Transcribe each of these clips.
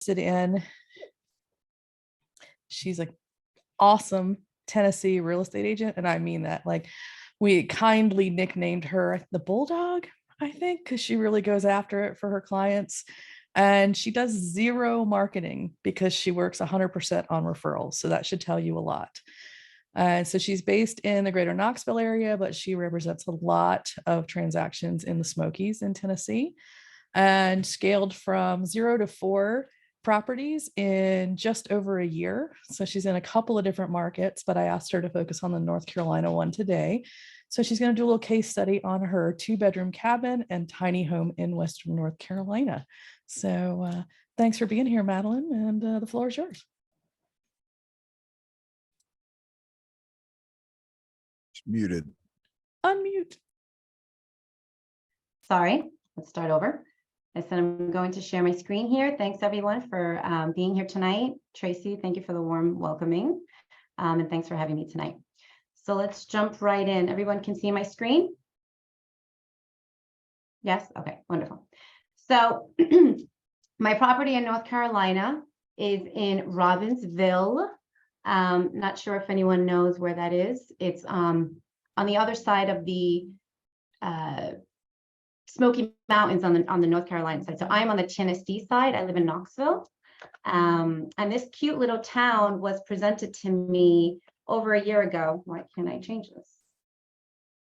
in. She's an awesome Tennessee real estate agent. And I mean that, like, we kindly nicknamed her the Bulldog, I think, because she really goes after it for her clients. And she does zero marketing because she works 100% on referrals. So that should tell you a lot. So she's based in the greater Knoxville area, but she represents a lot of transactions in the Smokies in Tennessee, and scaled from 0 to 4 properties in just over a year. So she's in a couple of different markets, but I asked her to focus on the North Carolina one today. So she's going to do a little case study on her 2-bedroom cabin and tiny home in Western North Carolina. So thanks for being here, Madeline, and the floor is yours. Muted. Unmute. Sorry, let's start over. I said I'm going to share my screen here. Thanks everyone for being here tonight. Tracy, thank you for the warm welcoming, and thanks for having me tonight. So let's jump right in. Everyone can see my screen? Yes? Okay, wonderful. So my property in North Carolina is in Robbinsville. Not sure if anyone knows where that is. It's on the other side of the Smoky Mountains on the North Carolina side. So I'm on the Tennessee side. I live in Knoxville. And this cute little town was presented to me over a year ago. Why can't I change this?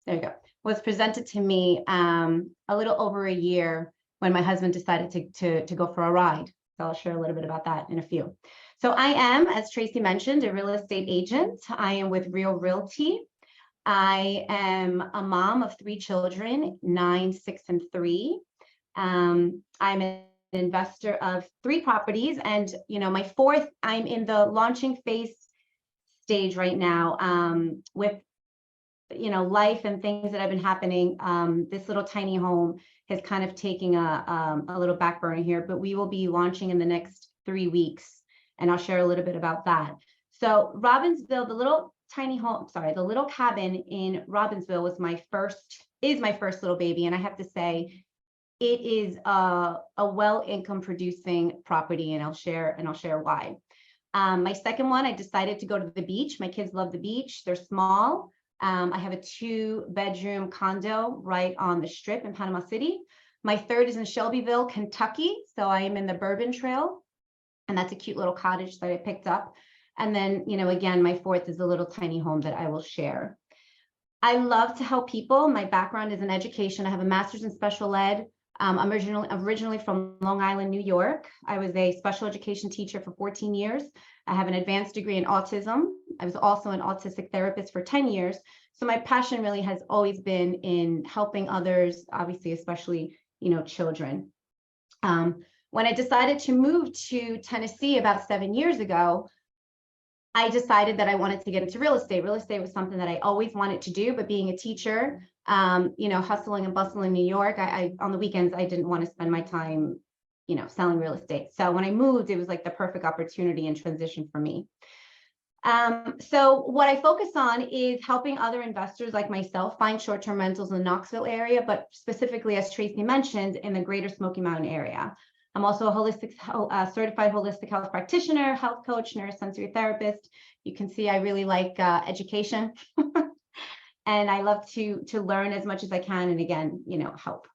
There you go. Was presented to me a little over a year when my husband decided to go for a ride. So I'll share a little bit about that in a few. So I am, as Tracy mentioned, a real estate agent. I am with Real Realty. I am a mom of 3 children, 9, 6, and 3. I'm an investor of 3 properties, and my 4th, I'm in the launching phase stage right now with life and things that have been happening. This little tiny home is kind of taking a little back burner here, but we will be launching in the next 3 weeks. And I'll share a little bit about that. So Robbinsville, the little tiny home, the little cabin in Robbinsville is my first little baby. And I have to say, it is a well income producing property, and I'll share why. My second one, I decided to go to the beach. My kids love the beach. They're small. I have a 2-bedroom condo right on the Strip in Panama City. My third is in Shelbyville, Kentucky. So I am in the Bourbon Trail. And that's a cute little cottage that I picked up. And then, again, my 4th is a little tiny home that I will share. I love to help people. My background is in education. I have a master's in special ed. I'm originally from Long Island, New York. I was a special education teacher for 14 years. I have an advanced degree in autism. I was also an autistic therapist for 10 years. So my passion really has always been in helping others, obviously, especially, children. When I decided to move to Tennessee about 7 years ago, I decided that I wanted to get into real estate. Real estate was something that I always wanted to do, but being a teacher, hustling and bustling in New York, I on the weekends, I didn't want to spend my time, selling real estate. So when I moved, it was like the perfect opportunity and transition for me. So what I focus on is helping other investors like myself find short-term rentals in the Knoxville area, but specifically, as Tracy mentioned, in the greater Smoky Mountain area. I'm also a certified holistic health practitioner, health coach, neurosensory therapist. You can see I really like education, and I love to learn as much as I can, and again, help.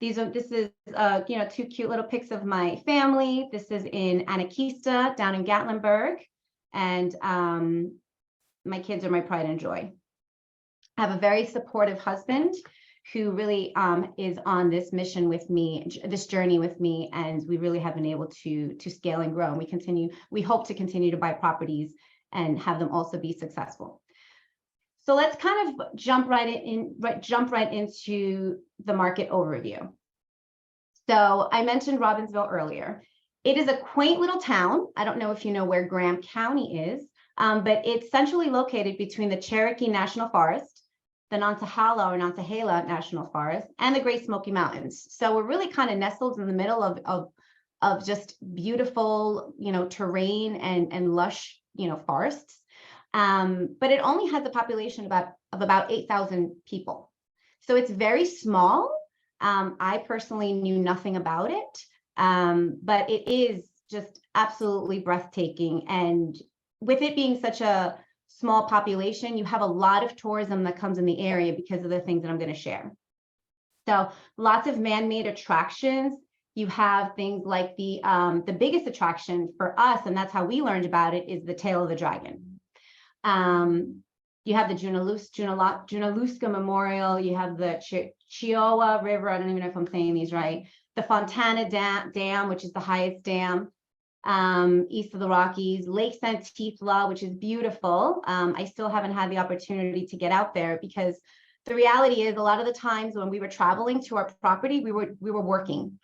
This is 2 cute little pics of my family. This is in Anakeesta, down in Gatlinburg, and my kids are my pride and joy. I have a very supportive husband who really is on this mission with me, this journey with me, and we really have been able to scale and grow. And we hope to continue to buy properties and have them also be successful. So let's kind of jump right into the market overview. So I mentioned Robbinsville earlier. It is a quaint little town. I don't know if you know where Graham County is, but it's centrally located between the Cherokee National Forest, the Nantahala or Nantahala National Forest, and the Great Smoky Mountains. So we're really kind of nestled in the middle of just beautiful, terrain and lush, forests. But it only has a population of about 8,000 people. So it's very small. I personally knew nothing about it. But it is just absolutely breathtaking. And with it being such a small population, you have a lot of tourism that comes in the area because of the things that I'm going to share. So lots of man-made attractions. You have things like the biggest attraction for us, and that's how we learned about it, is the tail of the dragon. You have the Junaluska Memorial. You have the Chiowa River. I don't even know if I'm saying these right. The Fontana Dam, which is the highest dam east of the Rockies. Lake Santifla, which is beautiful. I still haven't had the opportunity to get out there because the reality is a lot of the times when we were traveling to our property, we were working.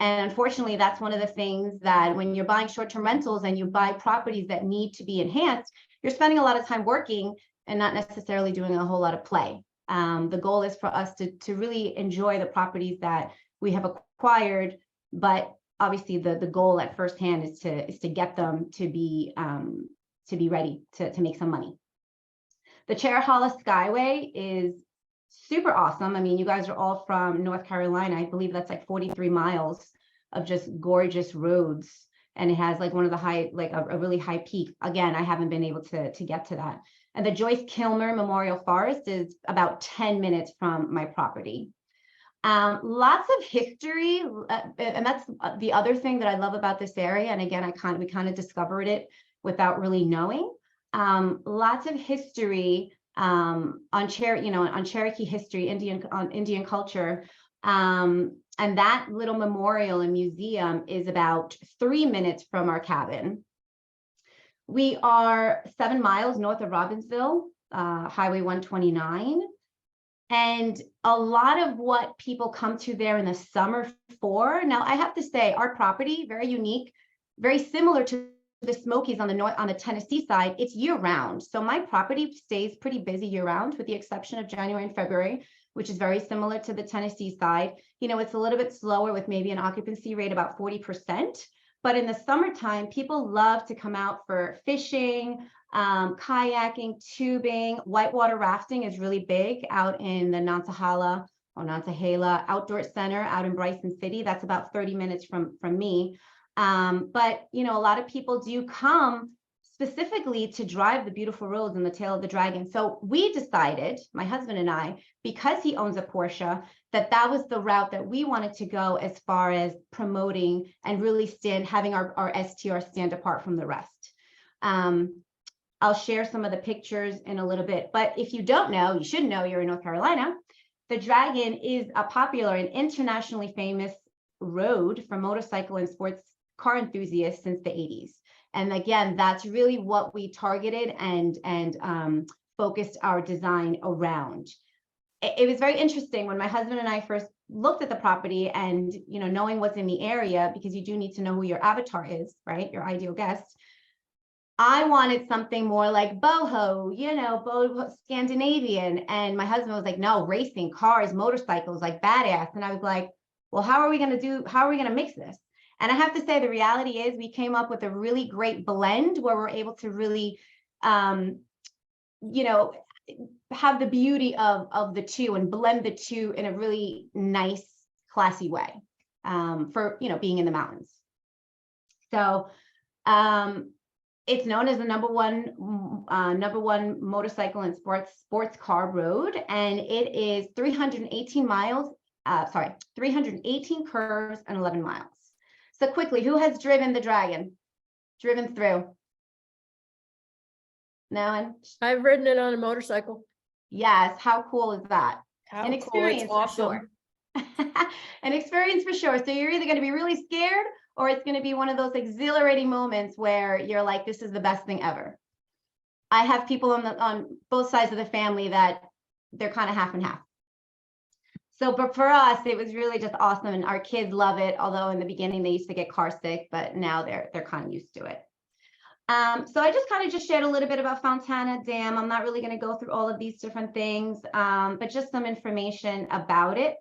And unfortunately, that's one of the things that when you're buying short-term rentals and you buy properties that need to be enhanced, you're spending a lot of time working and not necessarily doing a whole lot of play. The goal is for us to really enjoy the properties that we have acquired, but obviously the goal at first hand is to get them to be ready to make some money. The Cherahalla Skyway is super awesome. I mean, you guys are all from North Carolina. I believe that's like 43 miles of just gorgeous roads. And it has like one of the high, like a really high peak. Again, I haven't been able to get to that. And the Joyce Kilmer Memorial Forest is about 10 minutes from my property. Lots of history. And that's the other thing that I love about this area. And again, we kind of discovered it without really knowing. Lots of history on Cherokee history, Indian culture. And that little memorial and museum is about 3 minutes from our cabin. We are 7 miles north of Robbinsville, Highway 129. And a lot of what people come to there in the summer for, now I have to say our property, very unique, very similar to the Smokies on the Tennessee side, it's year round. So my property stays pretty busy year round with the exception of January and February, which is very similar to the Tennessee side. You know, it's a little bit slower with maybe an occupancy rate about 40%. But in the summertime, people love to come out for fishing, kayaking, tubing. Whitewater rafting is really big out in the Nantahala Outdoor Center out in Bryson City. That's about 30 minutes from me. But, you know, a lot of people do come specifically to drive the beautiful roads in the tail of the dragon. So we decided, my husband and I, because he owns a Porsche, that was the route that we wanted to go as far as promoting and really having our STR stand apart from the rest. I'll share some of the pictures in a little bit, but if you don't know, you should know you're in North Carolina. The Dragon is a popular and internationally famous road for motorcycle and sports car enthusiasts since the 80s. And again, that's really what we targeted and focused our design around. It was very interesting when my husband and I first looked at the property and, you know, knowing what's in the area, because you do need to know who your avatar is, right? Your ideal guest. I wanted something more like boho, you know, boho Scandinavian. And my husband was like, no, racing, cars, motorcycles, like badass. And I was like, well, how are we going to mix this? And I have to say, the reality is we came up with a really great blend where we're able to really, you know, have the beauty of the two and blend the two in a really nice, classy way for, you know, being in the mountains. So it's known as the number one motorcycle and sports car road, and it is 318 miles. 318 curves and 11 miles. So quickly, who has driven the Dragon? Driven through? No one? I've ridden it on a motorcycle. Yes. How cool is that? How An cool, experience it's awesome. for sure. An experience for sure. So you're either going to be really scared or it's going to be one of those exhilarating moments where you're like, this is the best thing ever. I have people on both sides of the family that they're kind of half and half. So, but for us, it was really just awesome. And our kids love it. Although in the beginning they used to get car sick, but now they're kind of used to it. So I just kind of shared a little bit about Fontana Dam. I'm not really going to go through all of these different things, but just some information about it.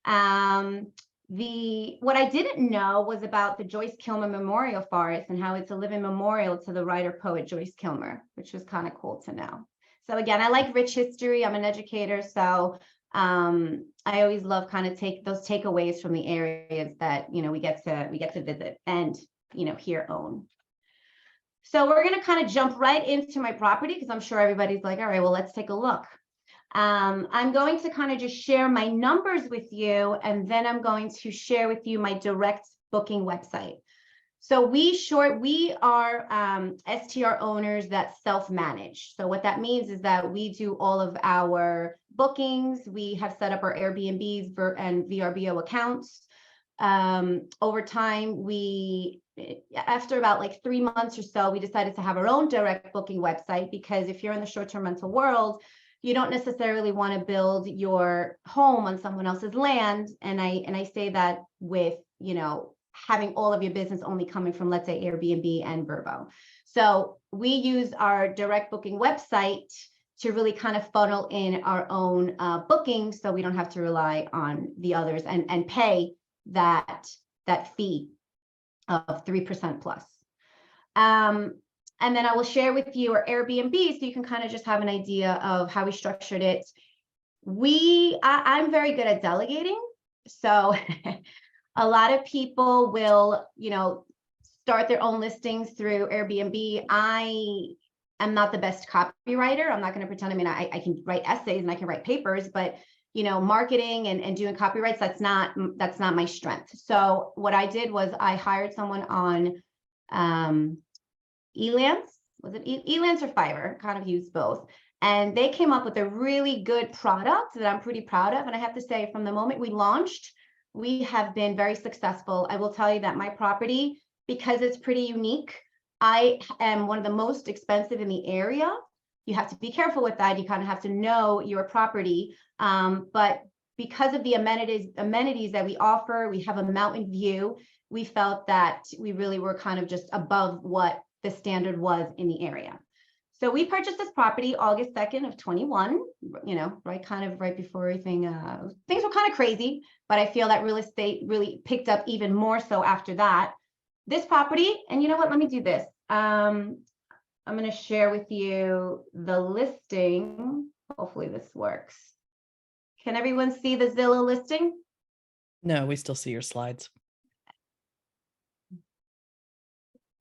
What I didn't know was about the Joyce Kilmer Memorial Forest and how it's a living memorial to the writer poet Joyce Kilmer, which was kind of cool to know. So again, I like rich history. I'm an educator, so I always love kind of take those takeaways from the areas that, we get to visit and, here own. So we're going to kind of jump right into my property because I'm sure everybody's like, all right, well, let's take a look. I'm going to kind of just share my numbers with you, and then I'm going to share with you my direct booking website. So we are STR owners that self-manage. So what that means is that we do all of our bookings. We have set up our Airbnbs and VRBO accounts. Over time, after about like 3 months or so, we decided to have our own direct booking website, because if you're in the short-term rental world, you don't necessarily want to build your home on someone else's land. And I say that with, having all of your business only coming from, let's say, Airbnb and Vrbo. So we use our direct booking website to really kind of funnel in our own bookings, so we don't have to rely on the others and pay that fee of 3% plus. And then I will share with you our Airbnb, so you can kind of just have an idea of how we structured it. I'm very good at delegating. So a lot of people will, start their own listings through Airbnb. I am not the best copywriter. I'm not going to pretend. I mean, I can write essays and I can write papers, but marketing and doing copyrights, that's not my strength. So what I did was I hired someone on Elance. Was it Elance or Fiverr? Kind of used both. And they came up with a really good product that I'm pretty proud of. And I have to say, from the moment we launched, we have been very successful. I will tell you that my property, because it's pretty unique, I am one of the most expensive in the area. You have to be careful with that. You kind of have to know your property. But because of the amenities that we offer, we have a mountain view. We felt that we really were kind of just above what the standard was in the area. So we purchased this property August 2nd of 21, right before everything, things were kind of crazy, but I feel that real estate really picked up even more so after that. This property, and you know what, let me do this. I'm going to share with you the listing. Hopefully this works. Can everyone see the Zillow listing? No, we still see your slides.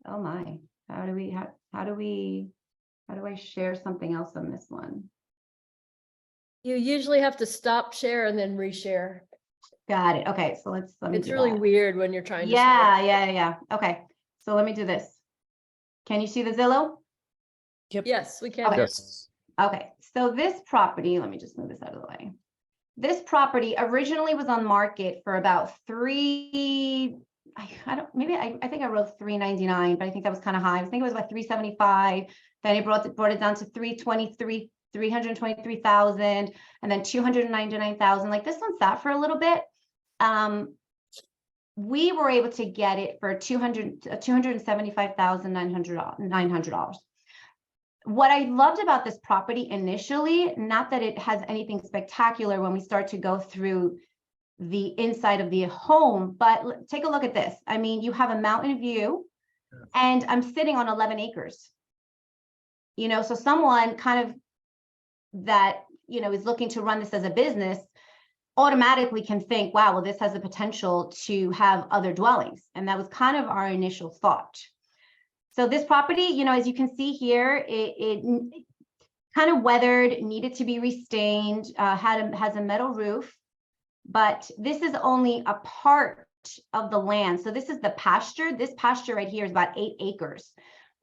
Oh my, how do I share something else on this one? You usually have to stop share and then reshare. Got it. Okay, so let me It's do really that. weird when you're trying to. Yeah. Okay, so let me do this. Can you see the Zillow? Yep. Yes, we can. Okay. Yes. Okay, so this property, let me just move this out of the way. This property originally was on market for about I think I wrote $399, but I think that was kind of high. I think it was about $375. Then it brought it down to $323,000, and then $299,000. Like, this one sat for a little bit. We were able to get it for $275,900. What I loved about this property initially, not that it has anything spectacular when we start to go through the inside of the home, but take a look at this. I mean, you have a mountain view, and I'm sitting on 11 acres. So someone kind of that, is looking to run this as a business automatically can think, wow, well, this has the potential to have other dwellings. And that was kind of our initial thought. So this property, as you can see here, it kind of weathered, needed to be restained, has a metal roof, but this is only a part of the land. So this is the pasture. This pasture right here is about 8 acres.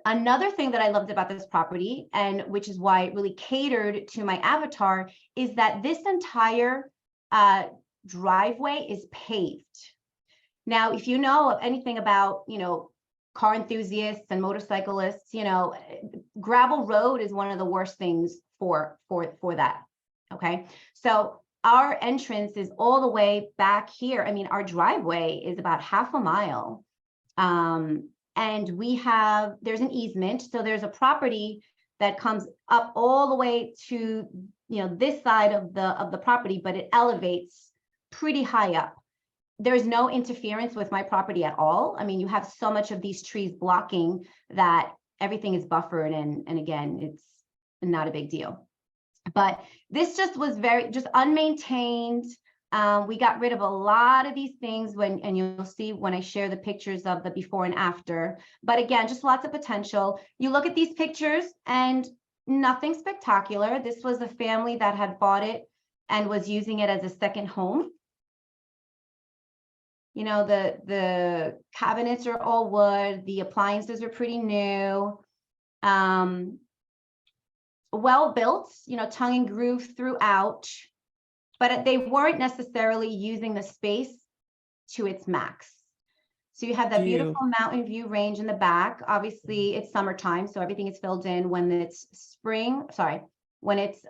Another thing that I loved about this property, and which is why it really catered to my avatar, is that this entire driveway is paved. Now, if you know anything about, car enthusiasts and motorcyclists, gravel road is one of the worst things for that. Okay, so our entrance is all the way back here. I mean, our driveway is about half a mile. And there's an easement. So there's a property that comes up all the way to, this side of the property, but it elevates pretty high up. There's no interference with my property at all. I mean, you have so much of these trees blocking that everything is buffered. And again, it's not a big deal. But this just was just unmaintained. We got rid of a lot of these things and you'll see when I share the pictures of the before and after. But again, just lots of potential. You look at these pictures and nothing spectacular. This was a family that had bought it and was using it as a second home. You know, the cabinets are all wood. The appliances are pretty new. Well built, you know, tongue and groove throughout, but they weren't necessarily using the space to its max. So you have that beautiful mountain view range in the back. Obviously, it's summertime, so everything is filled in. When it's when it's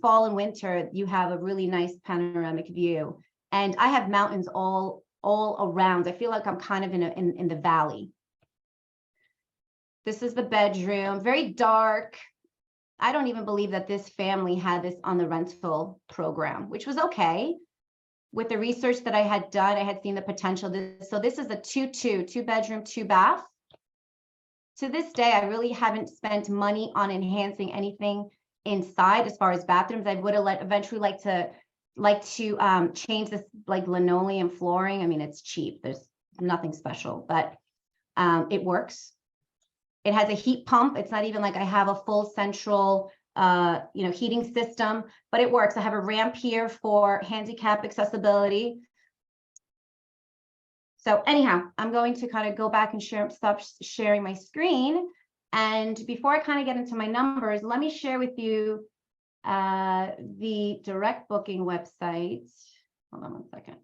fall and winter, you have a really nice panoramic view. And I have mountains all around. I feel like I'm kind of in the valley. This is the bedroom, very dark. I don't even believe that this family had this on the rental program, which was okay. With the research that I had done, I had seen the potential. So this is a 2 bedroom, 2 bath. To this day, I really haven't spent money on enhancing anything inside as far as bathrooms. I would have eventually like to change this like linoleum flooring. I mean, it's cheap. There's nothing special, but it works. It has a heat pump. It's not even like I have a full central heating system, but it works. I have a ramp here for handicap accessibility. So anyhow, I'm going to kind of go back and stop sharing my screen. And before I kind of get into my numbers, let me share with you the direct booking website. Hold on one second.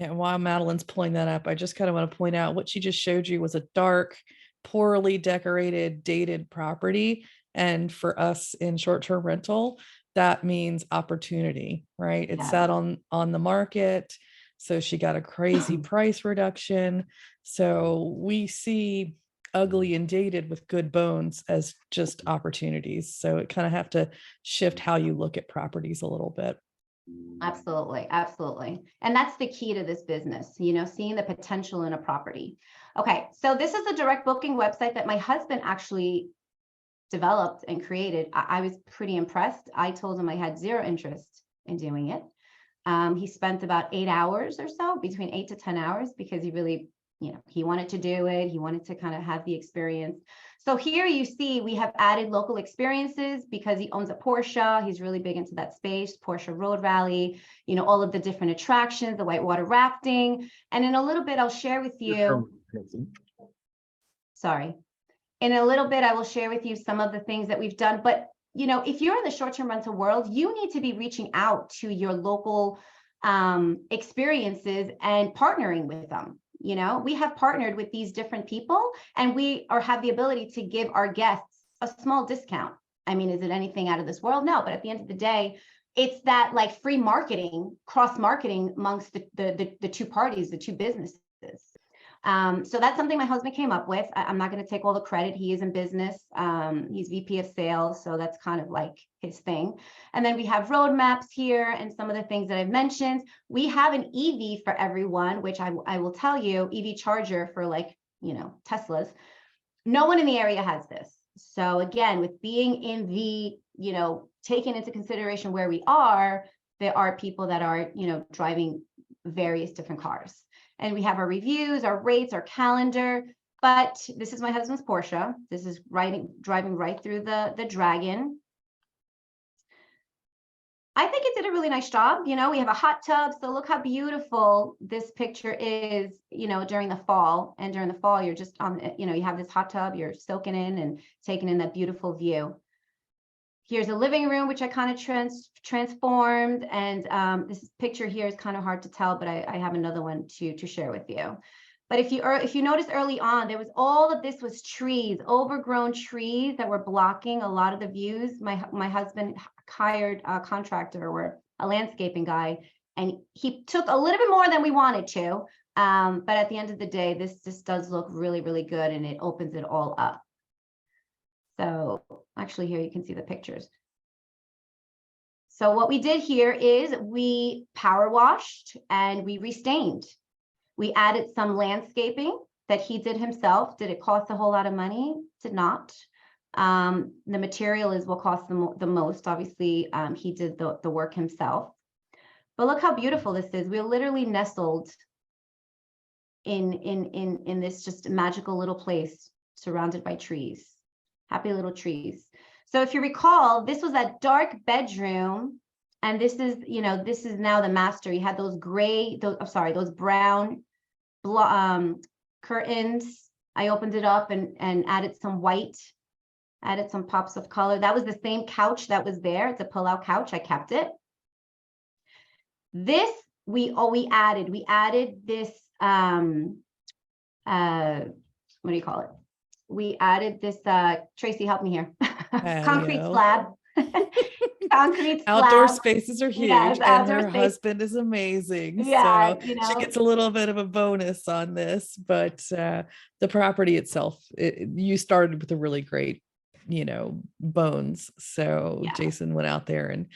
Yeah, while Madeline's pulling that up, I just kind of want to point out what she just showed you was a dark, poorly decorated, dated property. And for us in short-term rental, that means opportunity, right? It sat on the market. So she got a crazy price reduction. So we see ugly and dated with good bones as just opportunities. So it kind of have to shift how you look at properties a little bit. Absolutely. Absolutely. And that's the key to this business, you know, seeing the potential in a property. Okay. So this is a direct booking website that my husband actually developed and created. I was pretty impressed. I told him I had zero interest in doing it. He spent about 8 hours or so, between 8 to 10 hours, because he really, you know, he wanted to do it. He wanted to kind of have the experience. So here you see we have added local experiences because he owns a Porsche. He's really big into that space, Porsche Road Rally, you know, all of the different attractions, the whitewater rafting. And in a little bit, I'll share with you. Sorry. In a little bit, I will share with you some of the things that we've done. But, you know, if you're in the short-term rental world, you need to be reaching out to your local experiences and partnering with them. You know, we have partnered with these different people and we have the ability to give our guests a small discount. I mean, is it anything out of this world? No, but at the end of the day, it's that like free marketing, cross marketing amongst the two parties, the two businesses. So that's something my husband came up with. I'm not going to take all the credit. He is in business. He's VP of sales. So that's kind of like his thing. And then we have roadmaps here and some of the things that I've mentioned. We have an EV for everyone, which I will tell you, EV charger for like, you know, Teslas. No one in the area has this. So again, with being in the, you know, taking into consideration where we are, there are people that are, you know, driving various different cars. And we have our reviews, our rates, our calendar. But this is my husband's Porsche. This is driving right through the Dragon. I think it did a really nice job. You know, we have a hot tub. So look how beautiful this picture is, you know, during the fall. And during the fall, you're just on, you know, you have this hot tub, you're soaking in and taking in that beautiful view. Here's a living room, which I kind of transformed. And this picture here is kind of hard to tell, but I have another one to share with you. But if you notice early on, there was all of this was trees, overgrown trees that were blocking a lot of the views. My husband hired a contractor or a landscaping guy, and he took a little bit more than we wanted to. But at the end of the day, this just does look really, really good, and it opens it all up. So actually here you can see the pictures. So what we did here is we power washed and we restained. We added some landscaping that he did himself. Did it cost a whole lot of money? Did not. The material is what costs the most. Obviously, he did the work himself. But look how beautiful this is. We're literally nestled in this just magical little place surrounded by trees, happy little trees. So if you recall, this was that dark bedroom, and this is, you know, this is now the master. You had those gray, those brown curtains. I opened it up and added some white, added some pops of color. That was the same couch that was there. It's a pull-out couch. I kept it. This we added this what do you call it? We added this Tracy, help me here. Concrete Patio. slab. Concrete Outdoor slab. spaces are huge, Yes, and outdoor her space. husband is amazing. Yeah, So you she know. gets a little bit of a bonus on this, but the property itself, you started with a really great, you know, bones. So Yeah. Jason went out there and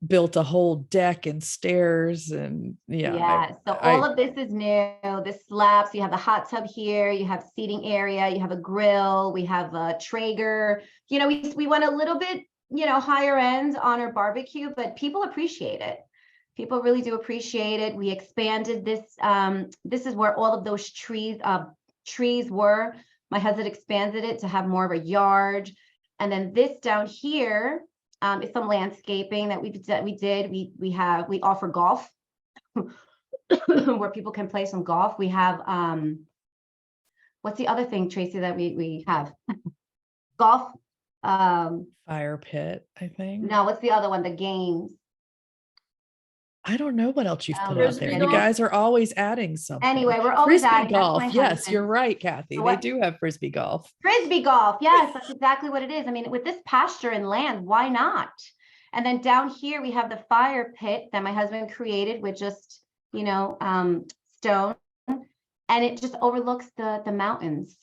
built a whole deck and stairs, and Yeah, so all of this is new. This slab, so you have the hot tub here, you have seating area, you have a grill, we have a Traeger. You know, we went a little bit, you know, higher end on our barbecue, but people appreciate it. People really do appreciate it. We expanded this. This is where all of those trees were. My husband expanded it to have more of a yard. And then this down here is some landscaping that we did. We offer golf where people can play some golf. We have what's the other thing, Tracy, that we have? Golf. fire pit, I think. No, what's the other one? The games. I don't know what else you've put out Frisbee there. You golf? guys are always adding something. Anyway, we're always Frisbee adding. That's golf. my Yes, husband. you're right, Kathy. So They what- do have frisbee golf. Frisbee golf. Yes, that's exactly what it is. I mean, with this pasture and land, why not? And then down here, we have the fire pit that my husband created with just, you know, stone, and it just overlooks the mountains.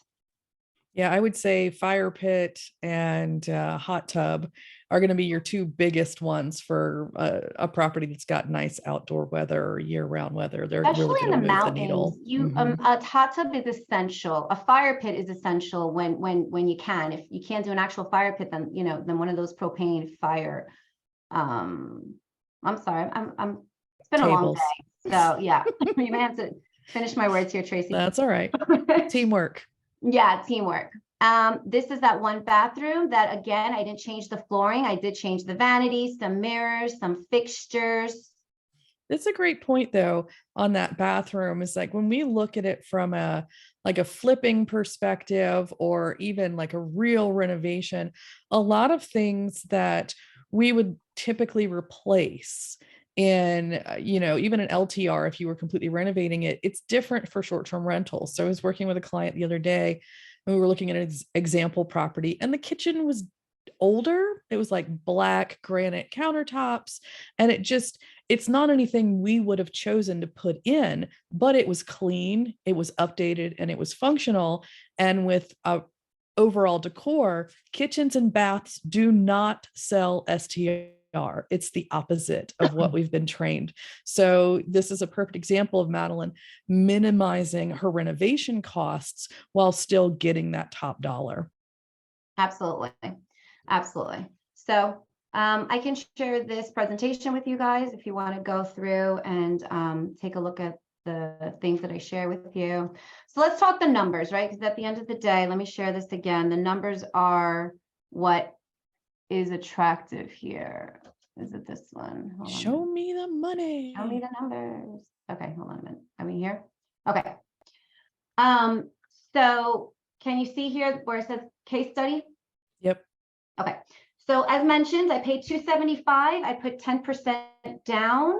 Yeah, I would say fire pit and hot tub are going to be your two biggest ones for a property that's got nice outdoor weather or year-round weather. They're Especially really in going the to move the mountains, needle. Mhm. a hot tub is essential. A fire pit is essential when you can. If you can't do an actual fire pit, then you know, then one of those propane fire. I'm sorry, I'm. It's been a long Tables. day, so yeah, you may have to finish my words here, Tracy. That's all right. Teamwork. Yeah, teamwork. This is that one bathroom that, again, I didn't change the flooring. I did change the vanities, some mirrors, some fixtures. It's a great point though on that bathroom. Is like when we look at it from a flipping perspective or even like a real renovation, a lot of things that we would typically replace in you know, even an LTR, if you were completely renovating it, it's different for short-term rentals. So I was working with a client the other day and we were looking at an example property, and the kitchen was older. It was like black granite countertops, and it's not anything we would have chosen to put in, but it was clean, it was updated, and it was functional. And with a overall decor, kitchens and baths do not sell STR. It's the opposite of what we've been trained. So this is a perfect example of Madeline minimizing her renovation costs while still getting that top dollar. Absolutely. Absolutely. So I can share this presentation with you guys if you want to go through and take a look at the things that I share with you. So let's talk the numbers, right? Because at the end of the day, let me share this again. The numbers are what is attractive here. Is it this one? Hold on a Show minute. me the money. Show me the numbers. Okay, hold on a minute. Are we here? Okay. So can you see here where it says case study? Yep. Okay. So as mentioned, I paid $275. I put 10% down.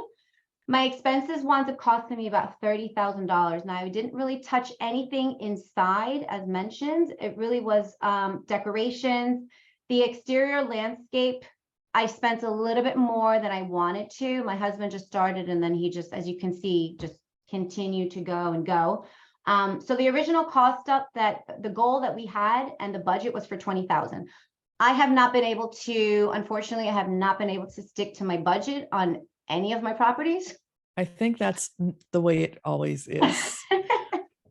My expenses wound up costing me about $30,000. Now, I didn't really touch anything inside, as mentioned. It really was decorations. The exterior landscape, I spent a little bit more than I wanted to. My husband just started, and then he just, as you can see, just continued to go and go. So the original cost up, that the goal that we had and the budget was for $20,000. I have not been able to, unfortunately, I have not been able to stick to my budget on any of my properties. I think that's the way it always is.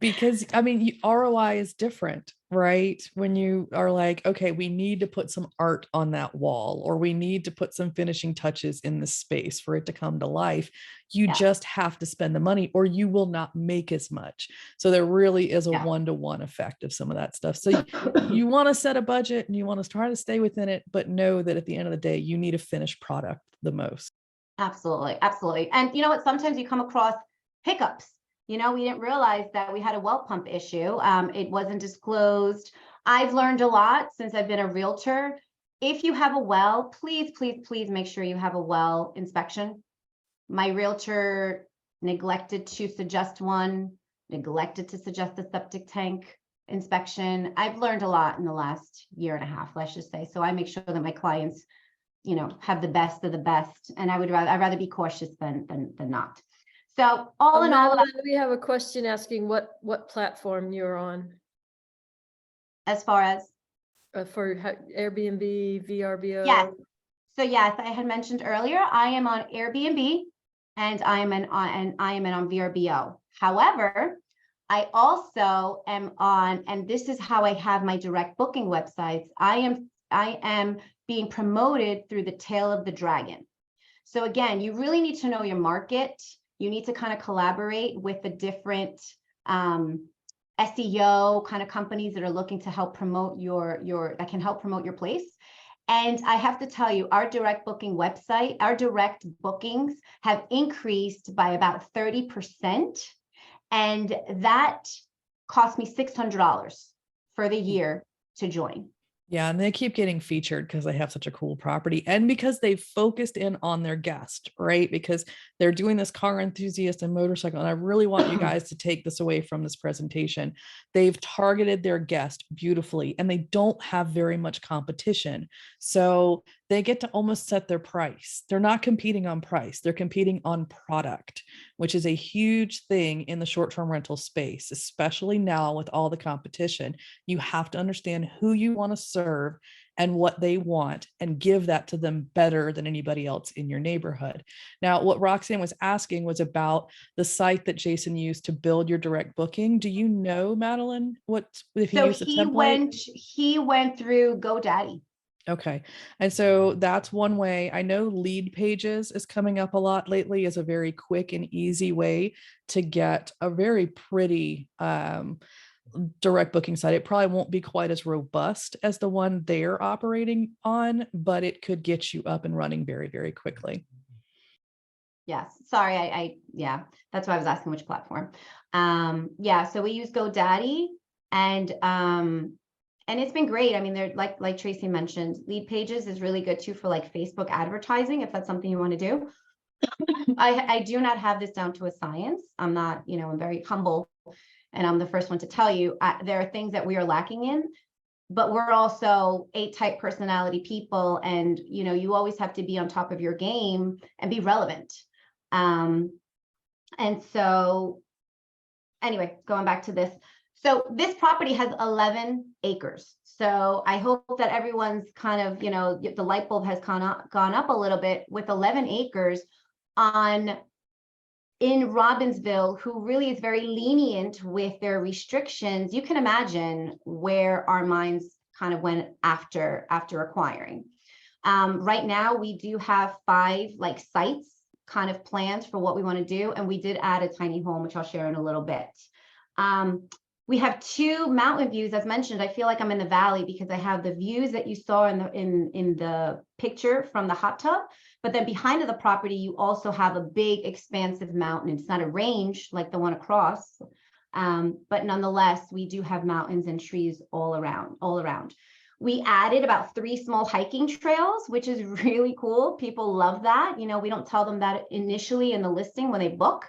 Because I mean, ROI is different, right? When you are like, okay, we need to put some art on that wall, or we need to put some finishing touches in the space for it to come to life. You Yeah. just have to spend the money or you will not make as much. So there really is a Yeah. one-to-one effect of some of that stuff. So you want to set a budget and you want to try to stay within it, but know that at the end of the day, you need a finished product the most. Absolutely, absolutely. And you know what? Sometimes you come across hiccups. You know, we didn't realize that we had a well pump issue. It wasn't disclosed. I've learned a lot since I've been a realtor. If you have a well, please, please, please make sure you have a well inspection. My realtor neglected to suggest one, neglected to suggest the septic tank inspection. I've learned a lot in the last year and a half, let's just say. So I make sure that my clients, you know, have the best of the best. And I'd rather be cautious than not. So all in all, Madeline, we have a question asking what platform you're on as far as, for Airbnb, VRBO. yes. So yes, I had mentioned earlier, I am on Airbnb and I am on VRBO. However, I also am on, and this is how I have my direct booking websites. I am being promoted through the tail of the dragon. So again, you really need to know your market. You need to kind of collaborate with the different SEO kind of companies that are looking to help promote that can help promote your place. And I have to tell you, our direct booking website, our direct bookings have increased by about 30%. And that cost me $600 for the year to join. Yeah, and they keep getting featured because they have such a cool property and because they've focused in on their guest, right? Because they're doing this car enthusiast and motorcycle. And I really want you guys to take this away from this presentation. They've targeted their guest beautifully and they don't have very much competition. So they get to almost set their price. They're not competing on price. They're competing on product, which is a huge thing in the short-term rental space, especially now with all the competition. You have to understand who you want to serve and what they want and give that to them better than anybody else in your neighborhood. Now, what Roxanne was asking was about the site that Jason used to build your direct booking. Do you know, Madeline, what if he used a template? He went through GoDaddy. Okay. And so that's one way. I know Lead Pages is coming up a lot lately as a very quick and easy way to get a very pretty direct booking site. It probably won't be quite as robust as the one they're operating on, but it could get you up and running very, very quickly. Yes. Sorry. Yeah, that's why I was asking which platform. Yeah, so we use GoDaddy and it's been great. I mean, they're like Tracy mentioned, Lead Pages is really good too for like Facebook advertising, if that's something you want to do. I do not have this down to a science. I'm not, you know, I'm very humble and I'm the first one to tell you there are things that we are lacking in, but we're also A-type personality people. And, you know, you always have to be on top of your game and be relevant. And so anyway, going back to this. So this property has 11 acres. So I hope that everyone's kind of, you know, the light bulb has gone up a little bit with 11 acres in Robbinsville, who really is very lenient with their restrictions. You can imagine where our minds kind of went after acquiring. Right now, we do have 5 like sites kind of plans for what we want to do. And we did add a tiny home, which I'll share in a little bit. We have 2 mountain views. As mentioned, I feel like I'm in the valley because I have the views that you saw in the picture from the hot tub, but then behind the property, you also have a big expansive mountain. It's not a range like the one across, but nonetheless, we do have mountains and trees all around. We added about 3 small hiking trails, which is really cool. People love that. You know, we don't tell them that initially in the listing when they book.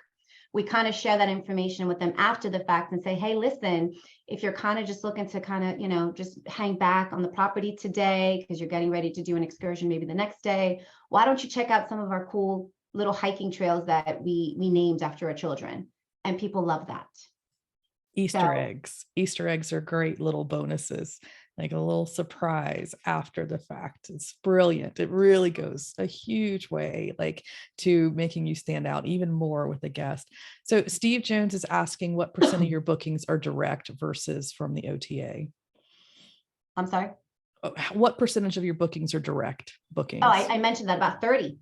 We kind of share that information with them after the fact and say, hey, listen, if you're kind of just looking to kind of, you know, just hang back on the property today because you're getting ready to do an excursion maybe the next day, why don't you check out some of our cool little hiking trails that we named after our children? And people love that. Easter eggs are great little bonuses like a little surprise after the fact. It's brilliant. It really goes a huge way, like, to making you stand out even more with the guest. So Steve Jones is asking what percent of your bookings are direct versus from the OTA? I'm sorry. What percentage of your bookings are direct bookings? Oh, I mentioned that about 30.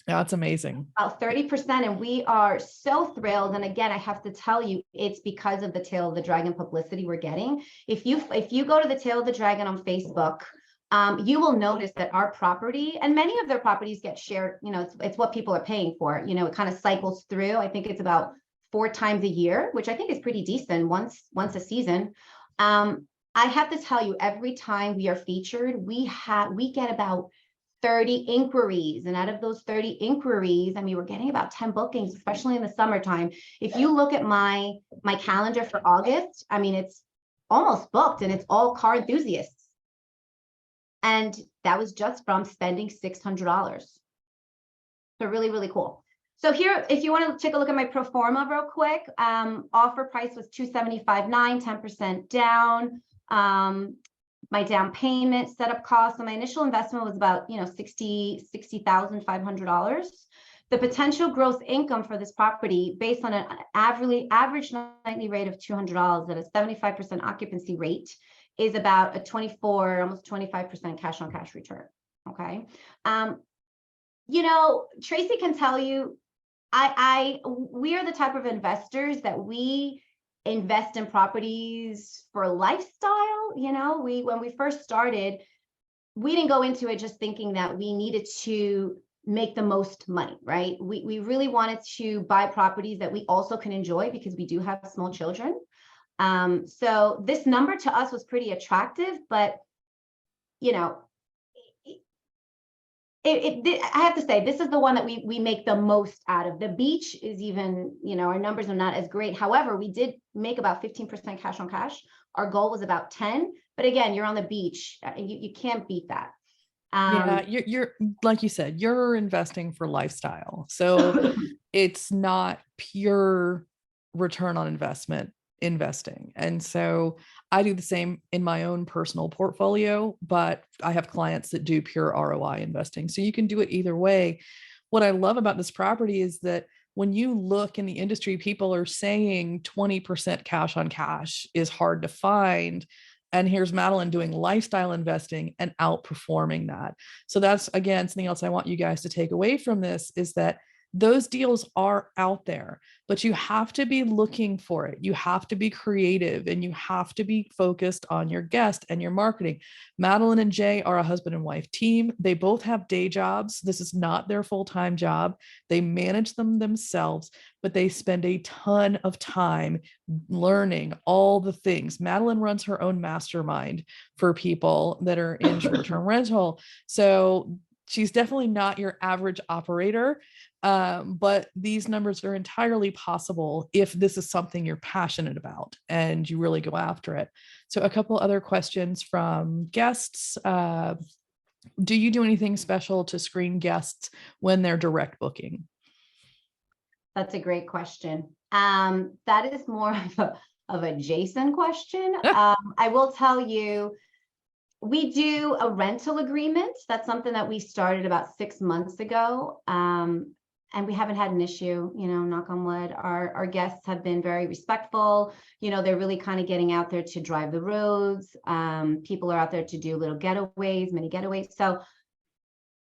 That's amazing. About 30%, and we are so thrilled. And again, I have to tell you, it's because of the Tail of the Dragon publicity we're getting. If you go to the Tail of the Dragon on Facebook, you will notice that our property and many of their properties get shared. You know, it's what people are paying for. You know, it kind of cycles through. I think it's about 4 times a year, which I think is pretty decent. Once a season. I have to tell you, every time we are featured, we get about 30 inquiries. And out of those 30 inquiries, I mean, we're getting about 10 bookings, especially in the summertime. If you look at my calendar for August, I mean, it's almost booked and it's all car enthusiasts. And that was just from spending $600. So really, really cool. So here, if you want to take a look at my pro forma real quick, offer price was $275,900, 10% down. My down payment, setup costs, and my initial investment was about, $60,500. The potential gross income for this property, based on an average nightly rate of $200 at a 75% occupancy rate, is about a 24, almost 25% cash on cash return. Okay. Tracy can tell you, we are the type of investors that we invest in properties for lifestyle. When we first started, we didn't go into it just thinking that we needed to make the most money, right? We really wanted to buy properties that we also can enjoy because we do have small children. So this number to us was pretty attractive, but I have to say, this is the one that we make the most out of. The beach is even, our numbers are not as great. However, we did make about 15% cash on cash. Our goal was about 10, but again, you're on the beach. You can't beat that. Yeah, you're like you said, you're investing for lifestyle. So it's not pure return on investment investing. And so I do the same in my own personal portfolio, but I have clients that do pure ROI investing. So you can do it either way. What I love about this property is that when you look in the industry, people are saying 20% cash on cash is hard to find. And here's Madeline doing lifestyle investing and outperforming that. So that's, again, something else I want you guys to take away from this is that those deals are out there, but you have to be looking for it. You have to be creative and you have to be focused on your guest and your marketing. Madeline and Jay are a husband and wife team. They both have day jobs. This is not their full-time job. They manage them themselves, but they spend a ton of time learning all the things. Madeline runs her own mastermind for people that are in short-term rental. So she's definitely not your average operator. But these numbers are entirely possible if this is something you're passionate about and you really go after it. So a couple other questions from guests. Do you do anything special to screen guests when they're direct booking? That's a great question. That is more of a Jason question. I will tell you, we do a rental agreement. That's something that we started about 6 months ago. And we haven't had an issue, knock on wood. Our guests have been very respectful. They're really kind of getting out there to drive the roads. People are out there to do little getaways, mini getaways. So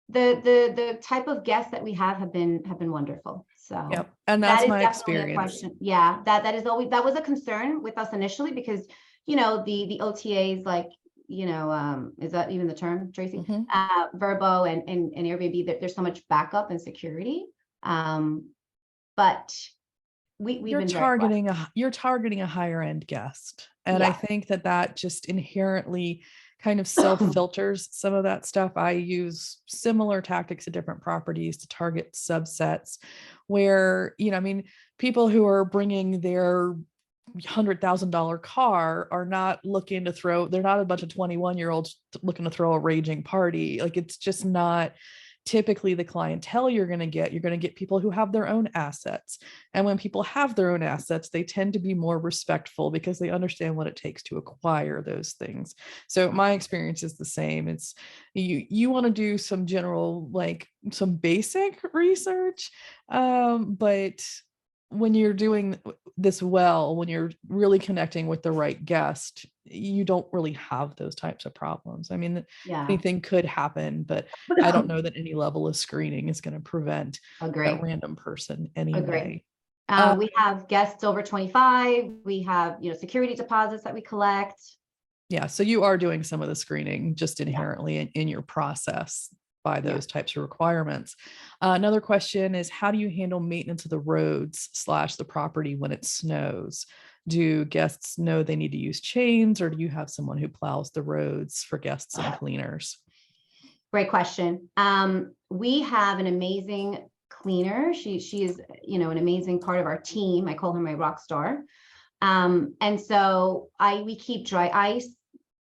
the type of guests that we have been wonderful. So yep. And that's that is my definitely experience. a question. Yeah, that was a concern with us initially because the OTAs, like, is that even the term, Tracy? Mm-hmm. Verbo and Airbnb, there's so much backup and security. But you're targeting a higher end guest. And yeah. I think that just inherently kind of self-filters some of that stuff. I use similar tactics at different properties to target subsets where, people who are bringing their $100,000 car are not looking to they're not a bunch of 21-year-olds looking to throw a raging party. Like, it's just not, typically the clientele you're going to get people who have their own assets. And when people have their own assets, they tend to be more respectful because they understand what it takes to acquire those things. So my experience is the same. It's you want to do some general, like some basic research, but when you're doing this well, when you're really connecting with the right guest, you don't really have those types of problems. I mean, Yeah, anything could happen, but I don't know that any level of screening is going to prevent agree. that random person anyway. We have guests over 25. We have, security deposits that we collect. Yeah, so you are doing some of the screening just inherently in your process by those types of requirements. Another question is, how do you handle maintenance of the roads / the property when it snows? Do guests know they need to use chains, or do you have someone who plows the roads for guests and cleaners? Great question. We have an amazing cleaner. She is, an amazing part of our team. I call her my rock star. And so we keep dry ice.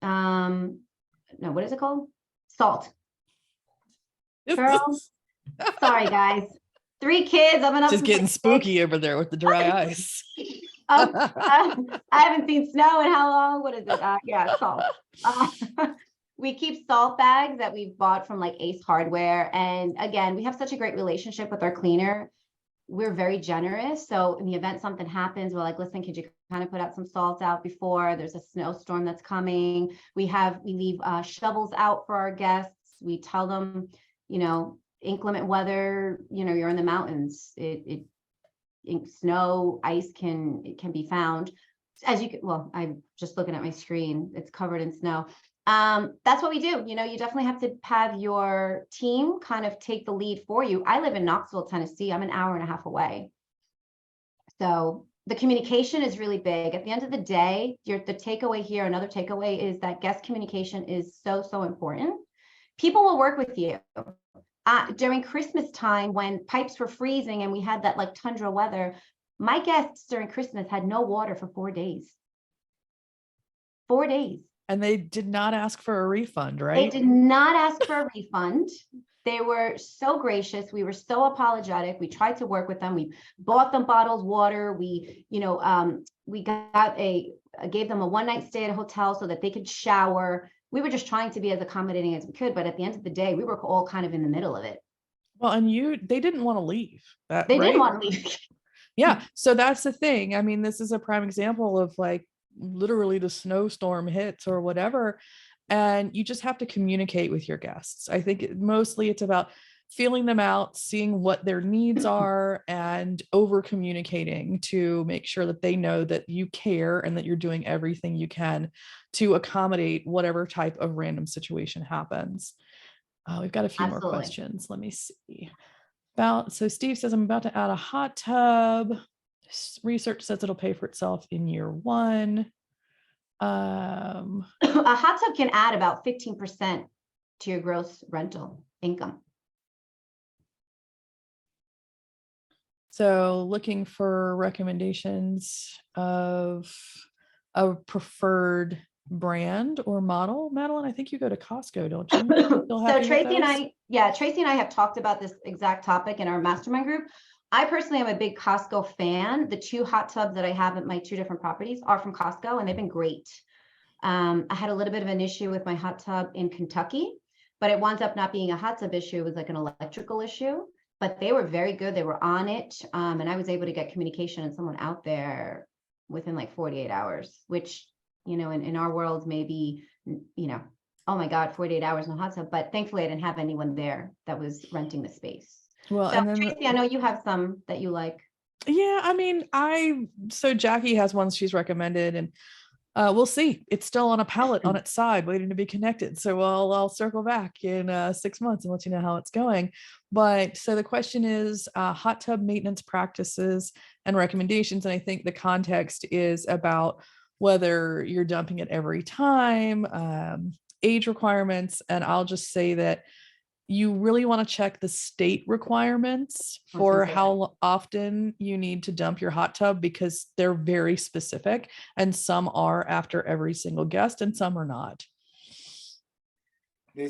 No, what is it called? Salt. Girl, sorry guys. 3 kids. I've been up Just since getting like spooky 6. over there with the dry ice. I haven't seen snow in how long? What is it? Yeah, salt. We keep salt bags that we've bought from like Ace Hardware. And again, we have such a great relationship with our cleaner. We're very generous. So in the event something happens, we're like, listen, could you kind of put out some salt out before there's a snowstorm that's coming? We leave shovels out for our guests. We tell them, inclement weather, you're in the mountains. Snow, ice can be found. As you can, well, I'm just looking at my screen. It's covered in snow. That's what we do. You definitely have to have your team kind of take the lead for you. I live in Knoxville, Tennessee. I'm an hour and a half away. So the communication is really big. At the end of the day, the takeaway here, another takeaway is that guest communication is so, so important. People will work with you. During Christmas time, when pipes were freezing and we had that like tundra weather, my guests during Christmas had no water for 4 days. 4 days. And they did not ask for a refund, right? They did not ask for a refund. They were so gracious. We were so apologetic. We tried to work with them. We bought them bottled water. We, we gave them a 1-night stay at a hotel so that they could shower. We were just trying to be as accommodating as we could. But at the end of the day, we were all kind of in the middle of it. Well, and they didn't want to leave. They right? didn't want to leave. Yeah. So that's the thing. I mean, this is a prime example of like literally the snowstorm hits or whatever. And you just have to communicate with your guests. I think mostly it's about feeling them out, seeing what their needs are, and over communicating to make sure that they know that you care and that you're doing everything you can to accommodate whatever type of random situation happens. We've got a few more questions. Let me see. So Steve says, I'm about to add a hot tub. Research says it'll pay for itself in year 1. A hot tub can add about 15% to your gross rental income. So looking for recommendations of a preferred brand or model. Madeline, I think you go to Costco, don't you? So Tracy and I have talked about this exact topic in our mastermind group. I personally am a big Costco fan. The 2 hot tubs that I have at my 2 different properties are from Costco, and they've been great. I had a little bit of an issue with my hot tub in Kentucky, but it winds up not being a hot tub issue. It was like an electrical issue, but they were very good. They were on it. And I was able to get communication and someone out there within like 48 hours, which, in our world, maybe, oh my God, 48 hours in a hot tub. But thankfully I didn't have anyone there that was renting the space. Well, so, and then Tracy, I know you have some that you like. Yeah, I mean, so Jackie has ones she's recommended, and we'll see. It's still on a pallet on its side, waiting to be connected. So I'll circle back in 6 months and let you know how it's going. But so the question is hot tub maintenance practices and recommendations. And I think the context is about whether you're dumping it every time, age requirements. And I'll just say that you really want to check the state requirements for how often you need to dump your hot tub, because they're very specific, and some are after every single guest and some are not.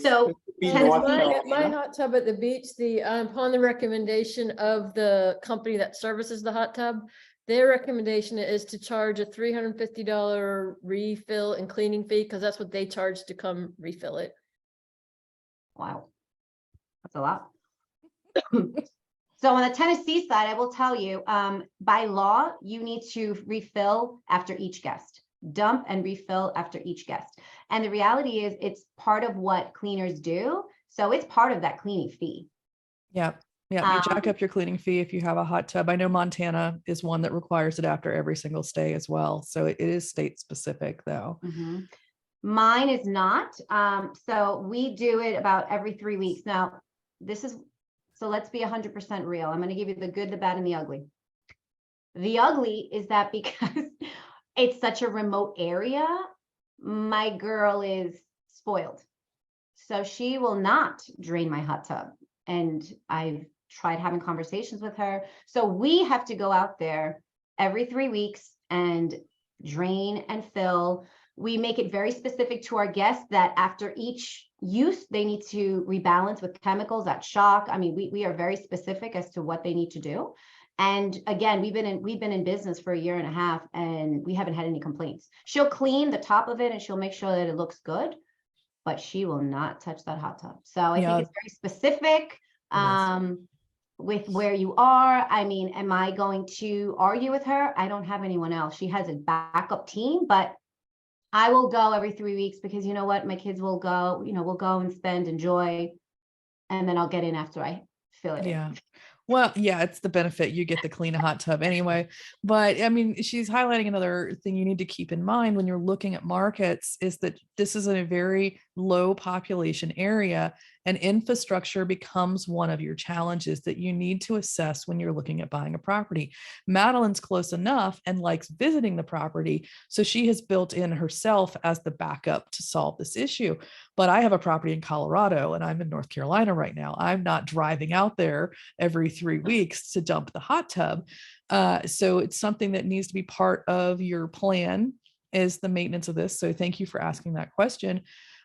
So, And North my hot tub at the beach, upon the recommendation of the company that services the hot tub, their recommendation is to charge a $350 refill and cleaning fee, because that's what they charge to come refill it. wow, that's a lot. So on the Tennessee side, I will tell you, by law, you need to refill after each guest, dump and refill after each guest. And the reality is it's part of what cleaners do. So it's part of that cleaning fee. Yeah. Yeah. You jack up your cleaning fee if you have a hot tub. I know Montana is one that requires it after every single stay as well. So it is state specific though. Mhm. Mine is not. So we do it about every 3 weeks. Now, so let's be 100% real. I'm going to give you the good, the bad, and the ugly. The ugly is that because it's such a remote area, my girl is spoiled. So she will not drain my hot tub. And I've tried having conversations with her. So we have to go out there every 3 weeks and drain and fill. We make it very specific to our guests that after each use, they need to rebalance with chemicals that shock. I mean, we are very specific as to what they need to do. And again, we've been in business for 1.5 years and we haven't had any complaints. She'll clean the top of it and she'll make sure that it looks good, but she will not touch that hot tub. So I think it's very specific with where you are. I mean, am I going to argue with her? I don't have anyone else. She has a backup team, but I will go every 3 weeks because you know what? My kids will go, we'll go and spend, enjoy, and then I'll get in after I fill it. Yeah. Well, yeah, it's the benefit. You get the clean hot tub anyway. But I mean, she's highlighting another thing you need to keep in mind when you're looking at markets is that this is in a very low population area and infrastructure becomes one of your challenges that you need to assess when you're looking at buying a property. Madeline's close enough and likes visiting the property. So she has built in herself as the backup to solve this issue. But I have a property in Colorado and I'm in North Carolina right now. I'm not driving out there every 3 weeks to dump the hot tub. So it's something that needs to be part of your plan is the maintenance of this. So thank you for asking that question.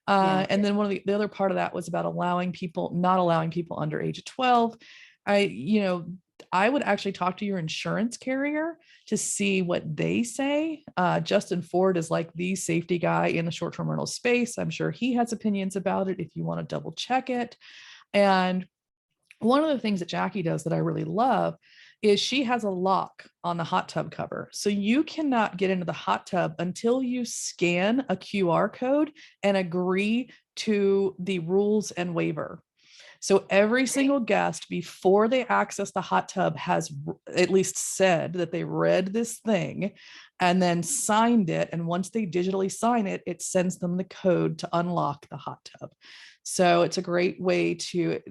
And then one of the other part of that was about not allowing people under age of 12. I would actually talk to your insurance carrier to see what they say. Justin Ford is like the safety guy in the short-term rental space. I'm sure he has opinions about it if you want to double check it. And one of the things that Jackie does that I really love is she has a lock on the hot tub cover. So you cannot get into the hot tub until you scan a QR code and agree to the rules and waiver. So every single guest before they access the hot tub has at least said that they read this thing and then signed it. And once they digitally sign it, it sends them the code to unlock the hot tub. So it's a great way to,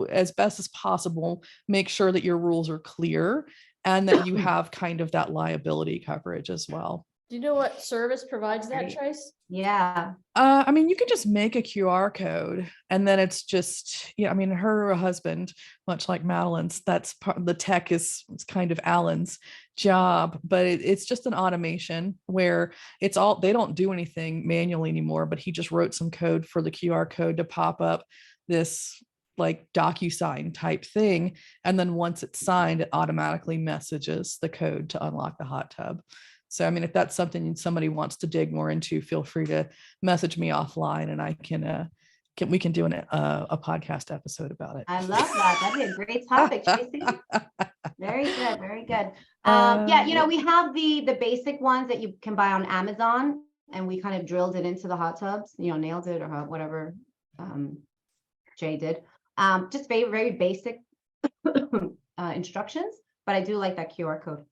as best as possible, make sure that your rules are clear and that you have kind of that liability coverage as well. Do you know what service provides that, Trace? Yeah. I mean, you can just make a QR code and then it's just, her husband, much like Madeline's, that's part the tech is kind of Alan's job, but it's just an automation where they don't do anything manually anymore, but he just wrote some code for the QR code to pop up this like DocuSign type thing. And then once it's signed, it automatically messages the code to unlock the hot tub. So, I mean, if that's something somebody wants to dig more into, feel free to message me offline and we can do a podcast episode about it. I love that. That'd be a great topic, Tracy. Very good. Very good. We have the basic ones that you can buy on Amazon and we kind of drilled it into the hot tubs, nailed it or whatever Jay did. Just very, very basic instructions, but I do like that QR code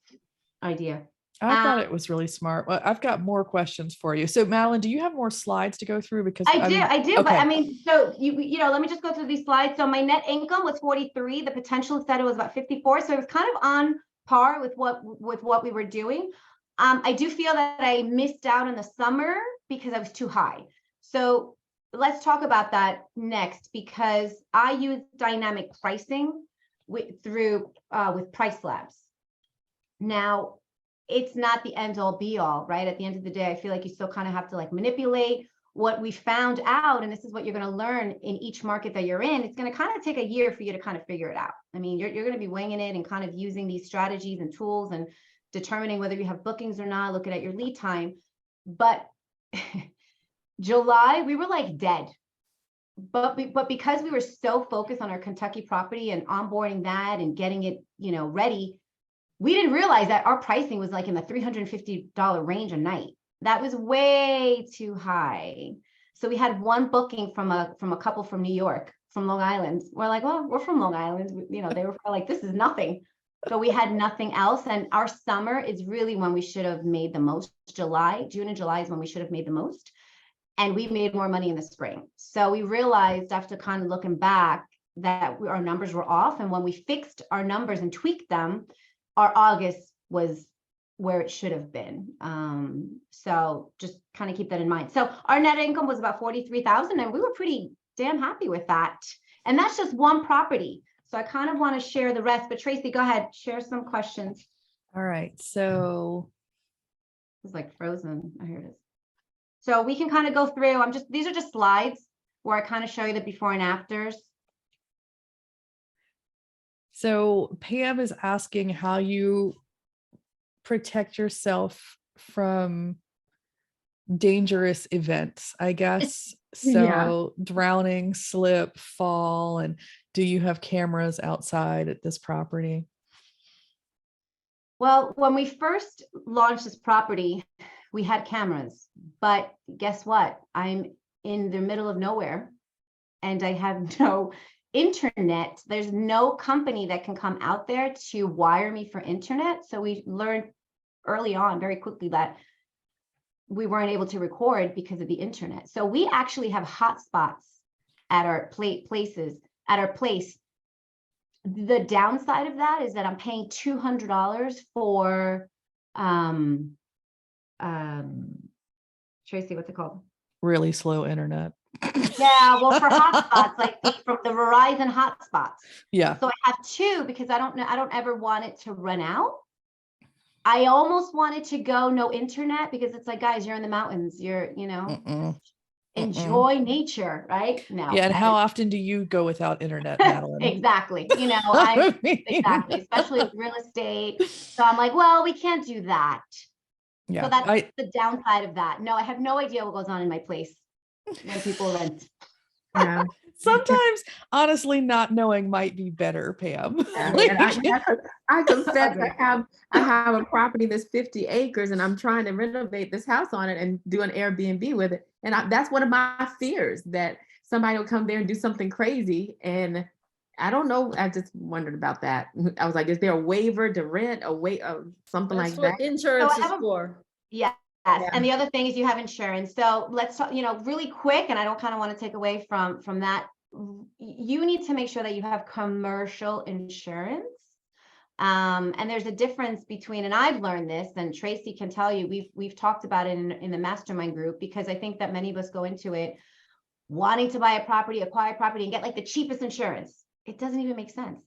idea. I thought it was really smart. Well, I've got more questions for you. So Madeline, do you have more slides to go through? Because I do. Okay. But I mean, so let me just go through these slides. So my net income was 43. The potential said it was about 54. So it was kind of on par with what we were doing. I do feel that I missed out in the summer because I was too high. So let's talk about that next, because I use dynamic pricing with Price Labs. Now, it's not the end all be all, right? At the end of the day, I feel like you still kind of have to like manipulate what we found out, and this is what you're going to learn in each market that you're in, it's going to kind of take a year for you to kind of figure it out. I mean, you're going to be winging it and kind of using these strategies and tools and determining whether you have bookings or not, looking at your lead time. But July, we were like dead. But because we were so focused on our Kentucky property and onboarding that and getting it, you know, ready, we didn't realize that our pricing was like in the $350 range a night. That was way too high. So we had one booking from a couple from New York, from Long Island. We're like, well, we're from Long Island. You know, they were like, this is nothing. But we had nothing else. And our summer is really when we should have made the most. June and July is when we should have made the most. And we made more money in the spring. So we realized after kind of looking back that our numbers were off. And when we fixed our numbers and tweaked them, our August was where it should have been. So just kind of keep that in mind. So our net income was about 43,000 and we were pretty damn happy with that. And that's just one property. So I kind of want to share the rest, but Tracy, go ahead, share some questions. All right. So It's like frozen. Oh, here it is. So we can kind of go through, these are just slides where I kind of show you the before and afters. So Pam is asking how you protect yourself from dangerous events, I guess. So drowning, slip, fall, and do you have cameras outside at this property? Well, when we first launched this property, we had cameras, but guess what? I'm in the middle of nowhere and I have no internet. There's no company that can come out there to wire me for internet. So we learned early on very quickly that we weren't able to record because of the internet. So we actually have hotspots at our places, at our place. The downside of that is that I'm paying $200 for Tracy, what's it called? Really slow internet. Yeah, well, for hotspots, like from the Verizon hotspots. Yeah. So I have two because I don't ever want it to run out. I almost wanted to go no internet because it's like, guys, you're in the mountains. You're, you know, enjoy nature, right? No. Yeah, and how often do you go without internet, Madeline? Exactly. You know, exactly, especially with real estate. So I'm like, well, we can't do that. Yeah, So that's the downside of that. No, I have no idea what goes on in my place when people rent. Yeah. Sometimes, honestly, not knowing might be better, Pam. And I confess I have a property that's 50 acres and I'm trying to renovate this house on it and do an Airbnb with it. And that's one of my fears, that somebody will come there and do something crazy. And I don't know. I just wondered about that. I was like, is there a waiver to rent, something That's like what that? insurance So is for. Yes. Yeah. And the other thing is you have insurance. So let's talk, you know, really quick, and I don't kind of want to take away from that. You need to make sure that you have commercial insurance. And there's a difference between, and I've learned this, and Tracy can tell you, we've talked about it in the mastermind group, because I think that many of us go into it wanting to buy a property, acquire property, and get like the cheapest insurance. It doesn't even make sense.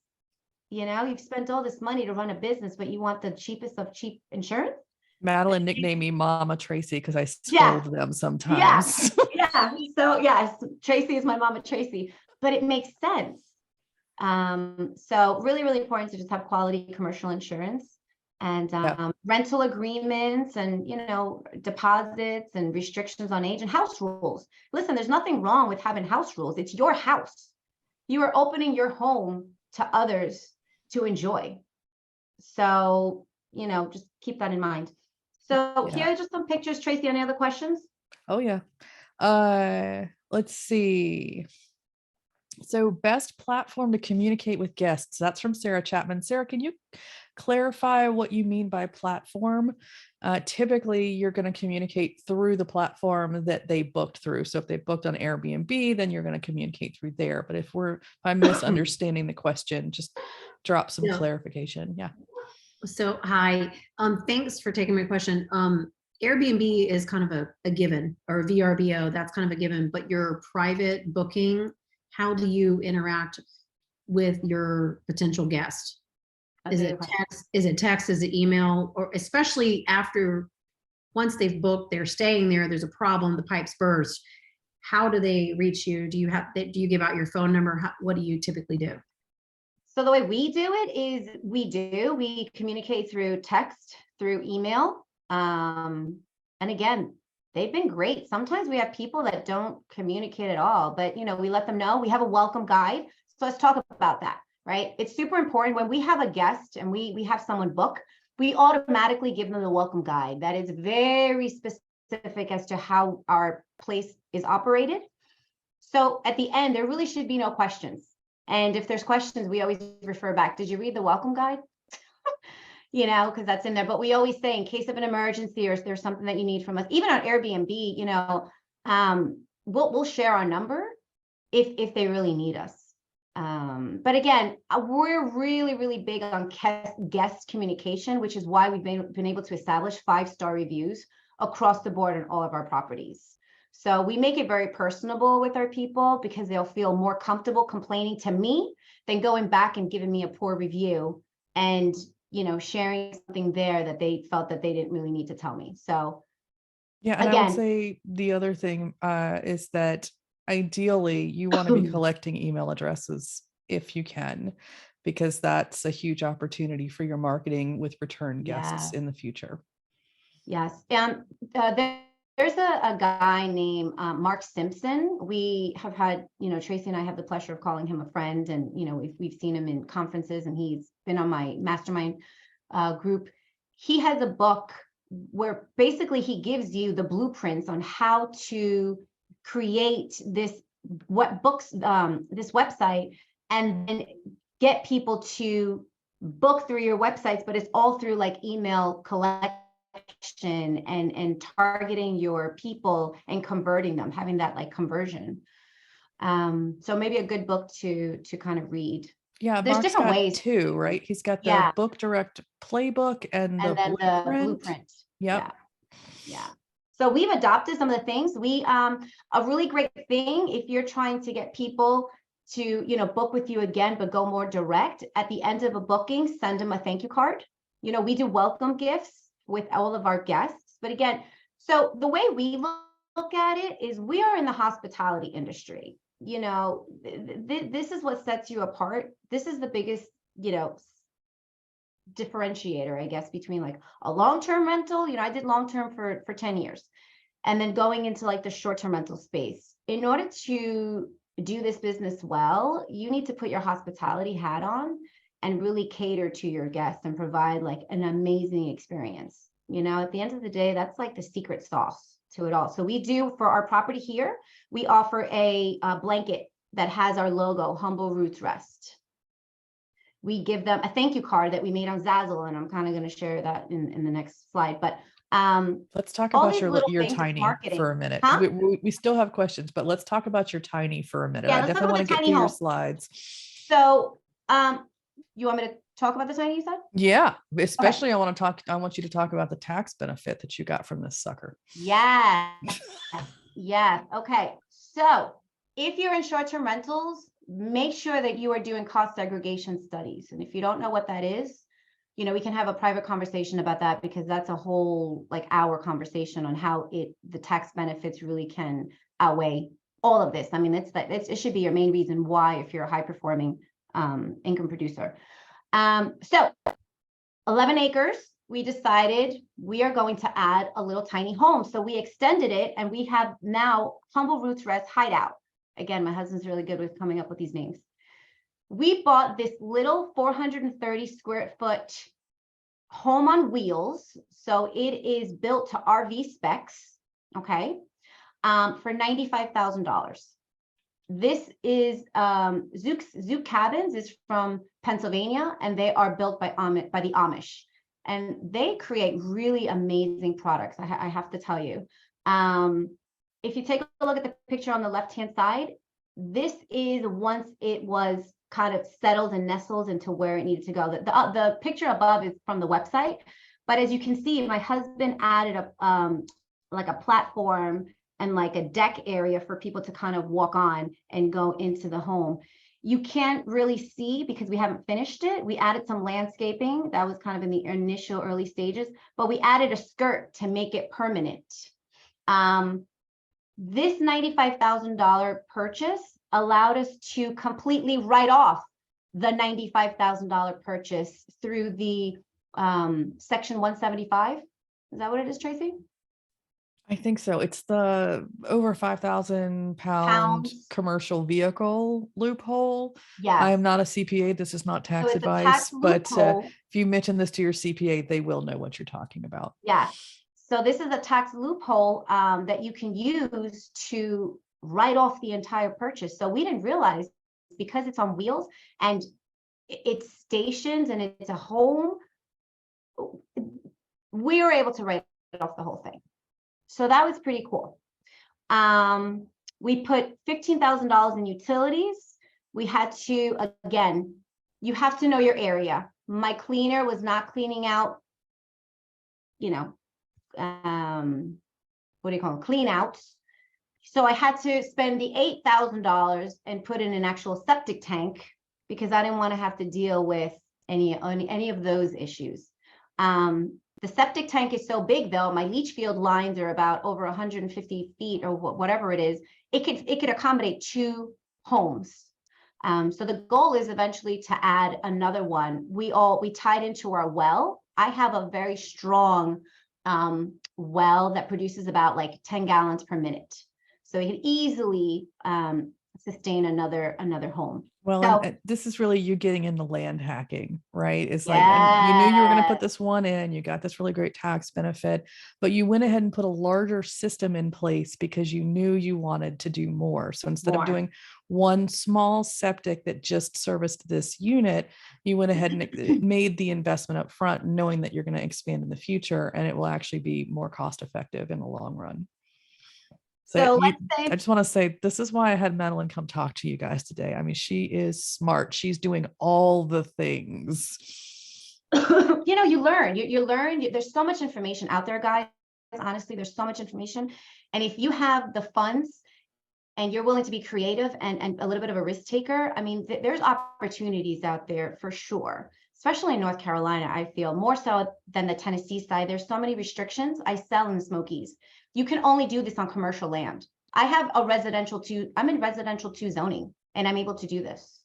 You know, you've spent all this money to run a business, but you want the cheapest of cheap insurance. Madeline nicknamed me Mama Tracy because I scold them sometimes. Yeah. So yes, Tracy is my Mama Tracy, but it makes sense. So really, really important to just have quality commercial insurance and rental agreements and, you know, deposits and restrictions on age and house rules. Listen, there's nothing wrong with having house rules. It's your house. You are opening your home to others to enjoy. So, you know, just keep that in mind. So here are just some pictures. Tracy, any other questions? Oh yeah. Let's see. So best platform to communicate with guests. That's from Sarah Chapman. Sarah, can you clarify what you mean by platform? Typically, you're going to communicate through the platform that they booked through. So if they booked on Airbnb, then you're going to communicate through there. But if I'm misunderstanding the question, just drop some clarification. Yeah. So hi, thanks for taking my question. Airbnb is kind of a given, or VRBO, that's kind of a given, but your private booking, how do you interact with your potential guest? Is it text? Is it email? Or especially after once they've booked, they're staying there, there's a problem, the pipes burst. How do they reach you? Do you give out your phone number? What do you typically do? So the way we do it is we communicate through text, through email. And again, they've been great. Sometimes we have people that don't communicate at all, but we let them know. We have a welcome guide. So let's talk about that, right? It's super important when we have a guest and we have someone book, we automatically give them the welcome guide. That is very specific as to how our place is operated. So at the end, there really should be no questions. And if there's questions, we always refer back. Did you read the welcome guide? Because that's in there. But we always say, in case of an emergency or if there's something that you need from us, even on Airbnb, we'll share our number if they really need us. But again, we're really, really big on guest communication, which is why we've been able to establish 5-star reviews across the board on all of our properties. So we make it very personable with our people because they'll feel more comfortable complaining to me than going back and giving me a poor review and, sharing something there that they felt that they didn't really need to tell me. So Yeah, and I again, would say the other thing is that ideally you want to be collecting email addresses if you can, because that's a huge opportunity for your marketing with return guests in the future. yes. There's a guy named Mark Simpson. We have had, Tracy and I have the pleasure of calling him a friend, and we've seen him in conferences, and he's been on my mastermind group. He has a book where basically he gives you the blueprints on how to create this this website and then get people to book through your websites, but it's all through like email collection and targeting your people and converting them, having that like conversion. So maybe a good book to kind of read. Yeah, There's Mark's different got ways. 2, right? He's got the Yeah. Book Direct playbook and the And then the blueprint. blueprint. Yep. Yeah. So we've adopted some of the things. A really great thing if you're trying to get people to, book with you again, but go more direct. At the end of a booking, send them a thank you card. We do welcome gifts with all of our guests. But again, so the way we look at it is we are in the hospitality industry. This is what sets you apart. This is the biggest, differentiator, I guess, between like a long-term rental. I did long-term for 10 years and then going into like the short-term rental space. In order to do this business well, you need to put your hospitality hat on and really cater to your guests and provide like an amazing experience. At the end of the day, that's like the secret sauce to it all. So we do, for our property here, we offer a blanket that has our logo, Humble Roots Rest. We give them a thank you card that we made on Zazzle, and I'm kind of going to share that in the next slide. But let's talk all about these your little things, tiny marketing. for a minute. Huh? We still have questions, but let's talk about your tiny for a minute. Yeah, I let's talk definitely about want the to get tiny through your home. slides. So you want me to talk about the tiny, you said? Yeah, especially I want you to talk about the tax benefit that you got from this sucker. Yeah. Yeah. Okay. So if you're in short-term rentals, make sure that you are doing cost segregation studies. And if you don't know what that is, we can have a private conversation about that, because that's a whole like hour conversation on how the tax benefits really can outweigh all of this. I mean, it should be your main reason why, if you're a high performing income producer. So 11 acres, we decided we are going to add a little tiny home. So we extended it, and we have now Humble Roots Rest Hideout. Again, my husband's really good with coming up with these names. We bought this little 430 square foot home on wheels. So it is built to RV specs, okay, for $95,000. This is Zook Cabins is from Pennsylvania, and they are built by the Amish, and they create really amazing products. I have to tell you. If you take a look at the picture on the left-hand side, this is once it was kind of settled and nestled into where it needed to go. The picture above is from the website, but as you can see, my husband added like a platform and like a deck area for people to kind of walk on and go into the home. You can't really see because we haven't finished it. We added some landscaping. That was kind of in the initial early stages, but we added a skirt to make it permanent. This $95,000 purchase allowed us to completely write off the $95,000 purchase through the section 175. Is that what it is, Tracy? I think so. It's the over 5,000 pound Pounds. commercial vehicle loophole. Yes. I am not a CPA. This is not tax it's a advice, tax but loophole. if you mention this to your CPA, they will know what you're talking about. Yeah. So this is a tax loophole that you can use to write off the entire purchase. So we didn't realize, because it's on wheels and it's stationed and it's a home, we were able to write off the whole thing. So that was pretty cool. We put $15,000 in utilities. We had to, again, you have to know your area. My cleaner was not cleaning out, you know, what do you call them? Clean outs. So I had to spend the $8,000 and put in an actual septic tank because I didn't want to have to deal with any of those issues. The septic tank is so big though, my leach field lines are about over 150 feet or whatever it is. It could accommodate 2 homes. So the goal is eventually to add another one. We tied into our well. I have a very strong well that produces about like 10 gallons per minute. So it could easily sustain another home. Well, So- and this is really you getting into land hacking, right? It's like, and you knew you were going to put Yes. this one in, you got this really great tax benefit, but you went ahead and put a larger system in place because you knew you wanted to do more. So instead More. of doing one small septic that just serviced this unit, you went ahead and made the investment up front, knowing that you're going to expand in the future and it will actually be more cost effective in the long run. So You- let's say, I just want to say, this is why I had Madeline come talk to you guys today. I mean, she is smart. She's doing all the things. you know, you learn, there's so much information out there, guys. Honestly, there's so much information. And if you have the funds and you're willing to be creative and a little bit of a risk taker, I mean, there's opportunities out there for sure, especially in North Carolina. I feel more so than the Tennessee side. There's so many restrictions. I sell in the Smokies. You can only do this on commercial land. I'm in residential 2 zoning, and I'm able to do this.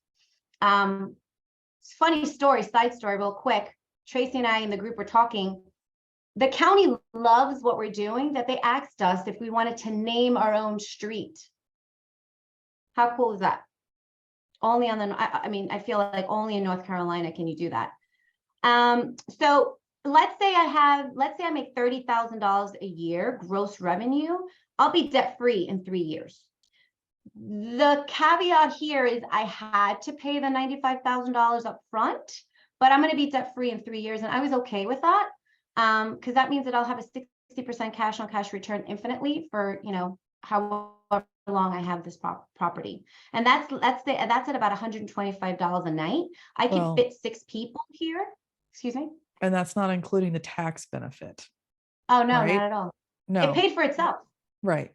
Funny story, side story real quick. Tracy and I in the group were talking. The county loves what we're doing, that they asked us if we wanted to name our own street. How cool is that? Only on the, I mean, I feel like only in North Carolina can you do that. So let's say I make $30,000 a year gross revenue. I'll be debt free in 3 years. The caveat here is I had to pay the $95,000 up front, but I'm going to be debt free in 3 years. And I was okay with that because that means that I'll have a 60% cash on cash return infinitely for, you know, however long I have this property. And that's at about $125 a night. I can Well- fit 6 people here. Excuse me. And that's not including the tax benefit. Oh, no, Right? not at all. No, It paid for itself. right.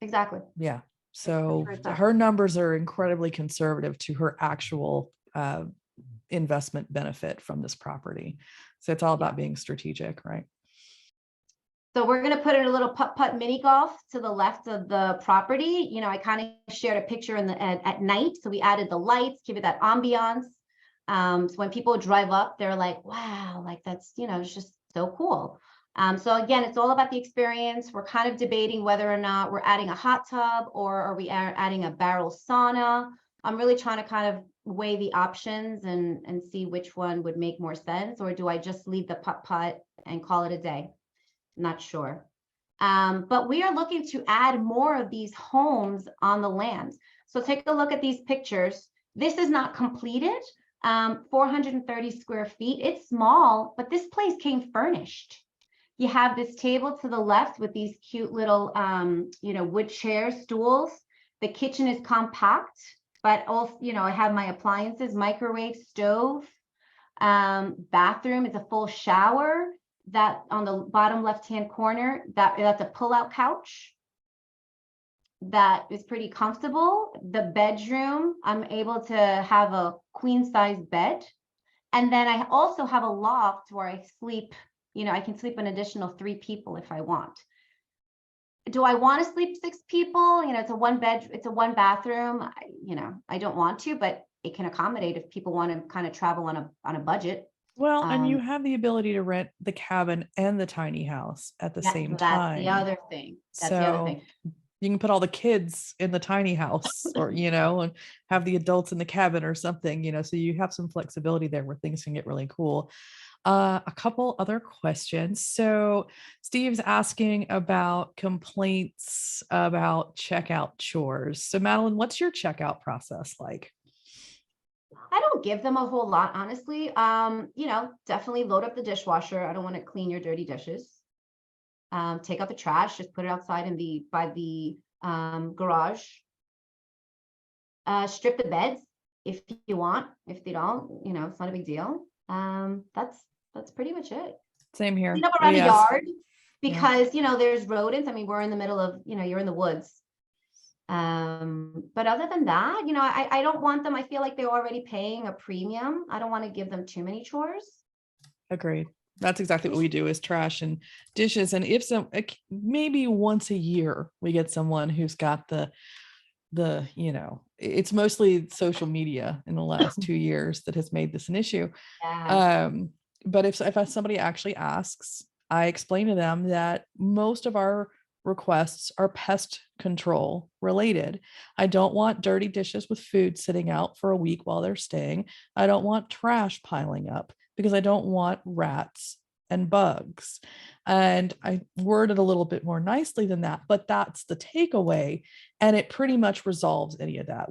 Exactly. Yeah. So sure it's not. her numbers are incredibly conservative to her actual investment benefit from this property. So it's all about being strategic, right? So we're going to put in a little putt-putt mini golf to the left of the property. You know, I kind of shared a picture at night. So we added the lights, give it that ambiance. So when people drive up, they're like, wow, like that's, you know, it's just so cool. So again, it's all about the experience. We're kind of debating whether or not we're adding a hot tub or are we adding a barrel sauna. I'm really trying to kind of weigh the options and see which one would make more sense, or do I just leave the putt-putt and call it a day? Not sure. But we are looking to add more of these homes on the land. So take a look at these pictures. This is not completed. 430 square feet. It's small, but this place came furnished. You have this table to the left with these cute little, you know, wood chairs, stools. The kitchen is compact, but also, you know, I have my appliances, microwave, stove, bathroom is a full shower. That on the bottom left-hand corner, that's a pull-out couch. that is pretty comfortable. The bedroom, I'm able to have a queen size bed. And then I also have a loft where I sleep, I can sleep an additional 3 people if I want. Do I want to sleep 6 people? It's a one bathroom. I don't want to, but it can accommodate if people want to kind of travel on a budget. Well, and you have the ability to rent the cabin and the tiny house at the same That's time. the other thing. That's the other thing. You can put all the kids in the tiny house or, and have the adults in the cabin or something, so you have some flexibility there where things can get really cool. A couple other questions. So Steve's asking about complaints about checkout chores. So Madeline, what's your checkout process like? I don't give them a whole lot, honestly. Definitely load up the dishwasher. I don't want to clean your dirty dishes. Take out the trash, just put it outside by the garage. Strip the beds if you want. If they don't, it's not a big deal. That's pretty much it. Same here. Clean up around the yard because there's rodents. I mean, we're in the middle of, you're in the woods. But other than that, I don't want them. I feel like they're already paying a premium. I don't want to give them too many chores. Agreed. That's exactly what we do, is trash and dishes. And if maybe once a year we get someone who's got it's mostly social media in the last 2 years that has made this an issue. Yeah. But if somebody actually asks, I explain to them that most of our requests are pest control related. I don't want dirty dishes with food sitting out for a week while they're staying. I don't want trash piling up because I don't want rats and bugs. And I worded a little bit more nicely than that, but that's the takeaway. And it pretty much resolves any of that.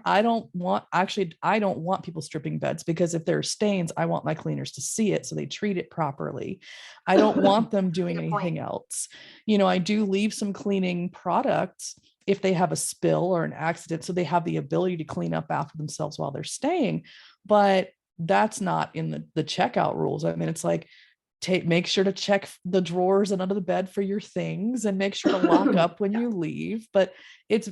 I don't want people stripping beds, because if there are stains, I want my cleaners to see it so they treat it properly. I don't want them doing anything else. I do leave some cleaning products if they have a spill or an accident, so they have the ability to clean up after themselves while they're staying. But that's not in the checkout rules. I mean, it's like, make sure to check the drawers and under the bed for your things, and make sure to lock up when you leave. But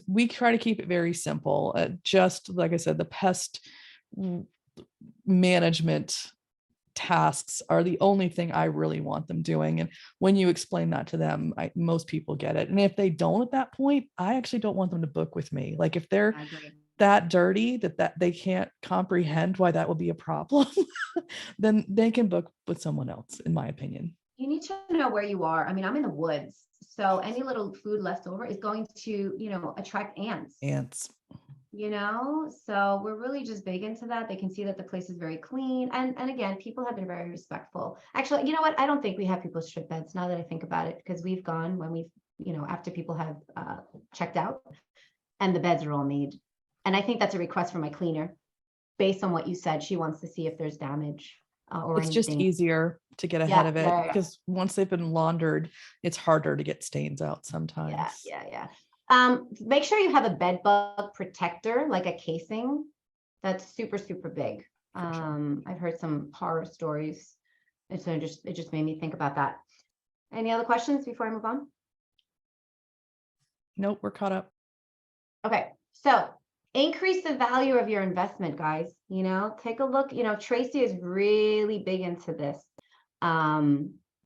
we try to keep it very simple. Just like I said, the pest management tasks are the only thing I really want them doing. And when you explain that to them, most people get it. And if they don't at that point, I actually don't want them to book with me. Like if they're that dirty that they can't comprehend why that would be a problem, then they can book with someone else, in my opinion. You need to know where you are. I mean, I'm in the woods, so any little food left over is going to, attract ants. So we're really just big into that. They can see that the place is very clean. And again, people have been very respectful. Actually, you know what? I don't think we have people strip beds, now that I think about it, because we've gone when we've, after people have checked out and the beds are all made. And I think that's a request from my cleaner. Based on what you said, she wants to see if there's damage or it's anything. just easier to get ahead of it, because once they've been laundered, it's harder to get stains out sometimes. Yeah. Make sure you have a bed bug protector, like a casing. That's super, super big. Sure. I've heard some horror stories. And so it just made me think about that. Any other questions before I move on? Nope, we're caught up. Okay, so increase the value of your investment, guys. Take a look. Tracy is really big into this.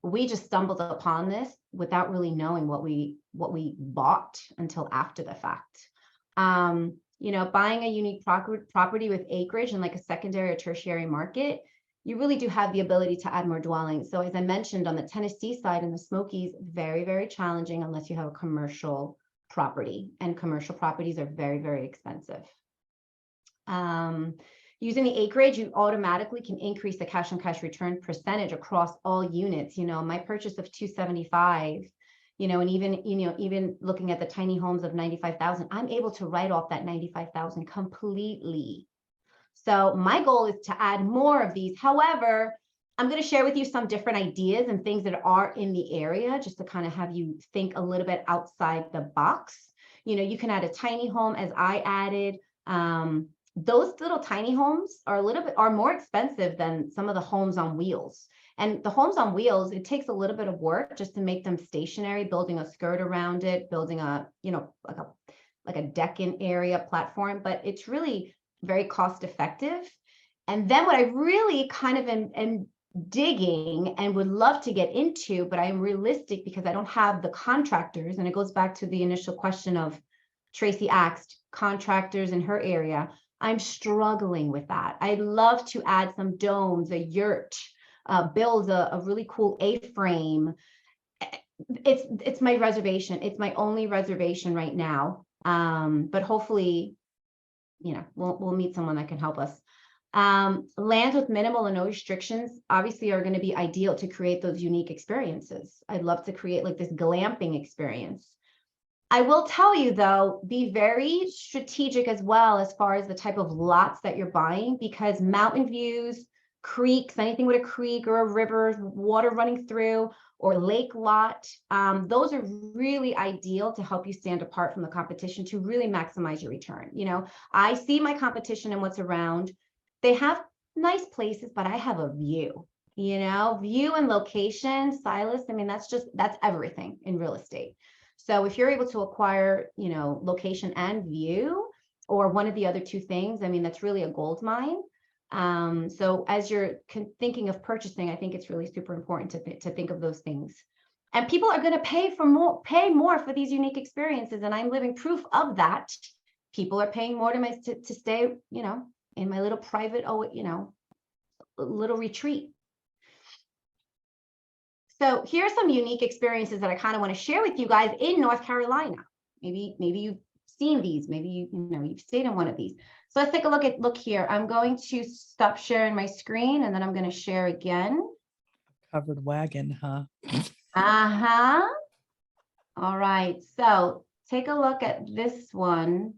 We just stumbled upon this without really knowing what we bought until after the fact. Buying a unique property with acreage and like a secondary or tertiary market, you really do have the ability to add more dwellings. So as I mentioned, on the Tennessee side and the Smokies, very, very challenging unless you have a commercial property, and commercial properties are very, very expensive. Using the acreage, you automatically can increase the cash on cash return percentage across all units. My purchase of 275, and even looking at the tiny homes of 95,000, I'm able to write off that 95,000 completely. So my goal is to add more of these. However, I'm going to share with you some different ideas and things that are in the area, just to kind of have you think a little bit outside the box. You can add a tiny home, as I added. Those little tiny homes are more expensive than some of the homes on wheels. And the homes on wheels, it takes a little bit of work just to make them stationary, building a skirt around it, building a, like a like a Deccan area platform, but it's really very cost effective. And then what I really kind of am digging and would love to get into, but I'm realistic because I don't have the contractors. And it goes back to the initial question of Tracy asked contractors in her area. I'm struggling with that. I'd love to add some domes, a yurt, build a really cool A-frame. It's my reservation. It's my only reservation right now. But hopefully, you know, we'll meet someone that can help us. Lands with minimal and no restrictions obviously are going to be ideal to create those unique experiences. I'd love to create like this glamping experience. I will tell you though, be very strategic as well as far as the type of lots that you're buying, because mountain views, creeks, anything with a creek or a river, water running through, or lake lot, those are really ideal to help you stand apart from the competition to really maximize your return. You know, I see my competition and what's around. They have nice places, but I have a view, you know, view and location, Silas. I mean, that's everything in real estate. So if you're able to acquire, you know, location and view, or one of the other two things, I mean, that's really a gold mine. So as you're thinking of purchasing, I think it's really super important to think of those things. And people are going to pay more for these unique experiences. And I'm living proof of that. People are paying more to stay, you know, in my little private, you know, little retreat. So here's some unique experiences that I kind of want to share with you guys in North Carolina. Maybe you've seen these, maybe you've stayed in one of these. So let's take a look here. I'm going to stop sharing my screen and then I'm going to share again. Covered wagon, huh? Uh-huh. All right. So take a look at this one.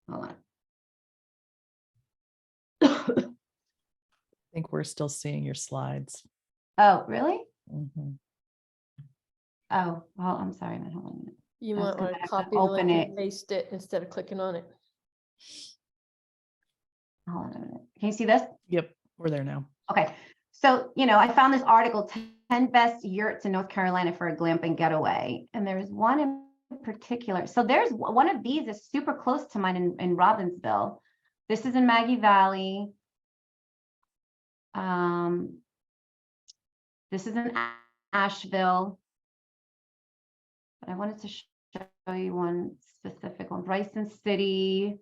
Hold on. I think we're still seeing your slides. Oh, really? Mm-hmm. Oh, well, I'm sorry, man. Hold on a minute. You That's might want 'cause I to have to copy the link open and it. paste it instead of clicking on it. Hold on a minute. Can you see this? Yep, we're there now. Okay. So, you know, I found this article, 10 best yurts in North Carolina for a glamping getaway. And there's one in particular. So there's one of these is super close to mine in Robbinsville. This is in Maggie Valley. This is in Asheville. But I wanted to show you one specific one. Bryson City.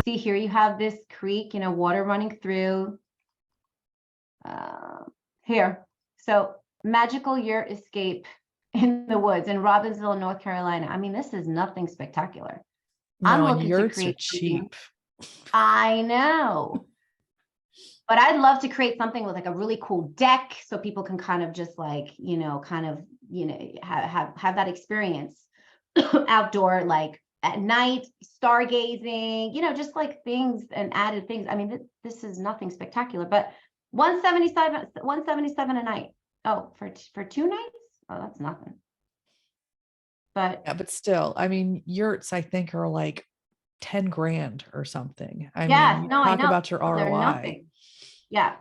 See here, you have this creek, you know, water running through. Here, so magical yurt escape in the woods in Robbinsville, North Carolina. I mean, this is nothing spectacular. I'm No, and looking to yurts are create something. cheap. I know. But I'd love to create something with like a really cool deck so people can kind of just like, you know, have that experience outdoor, like at night, stargazing, you know, just like things and added things. I mean, this is nothing spectacular, but 177 a night. Oh, for 2 nights? Oh, that's nothing. But Yeah, but still, I mean, yurts, I think, are like 10 grand or something. I yes, mean, no, I talk know about your they're ROI. nothing. Yeah.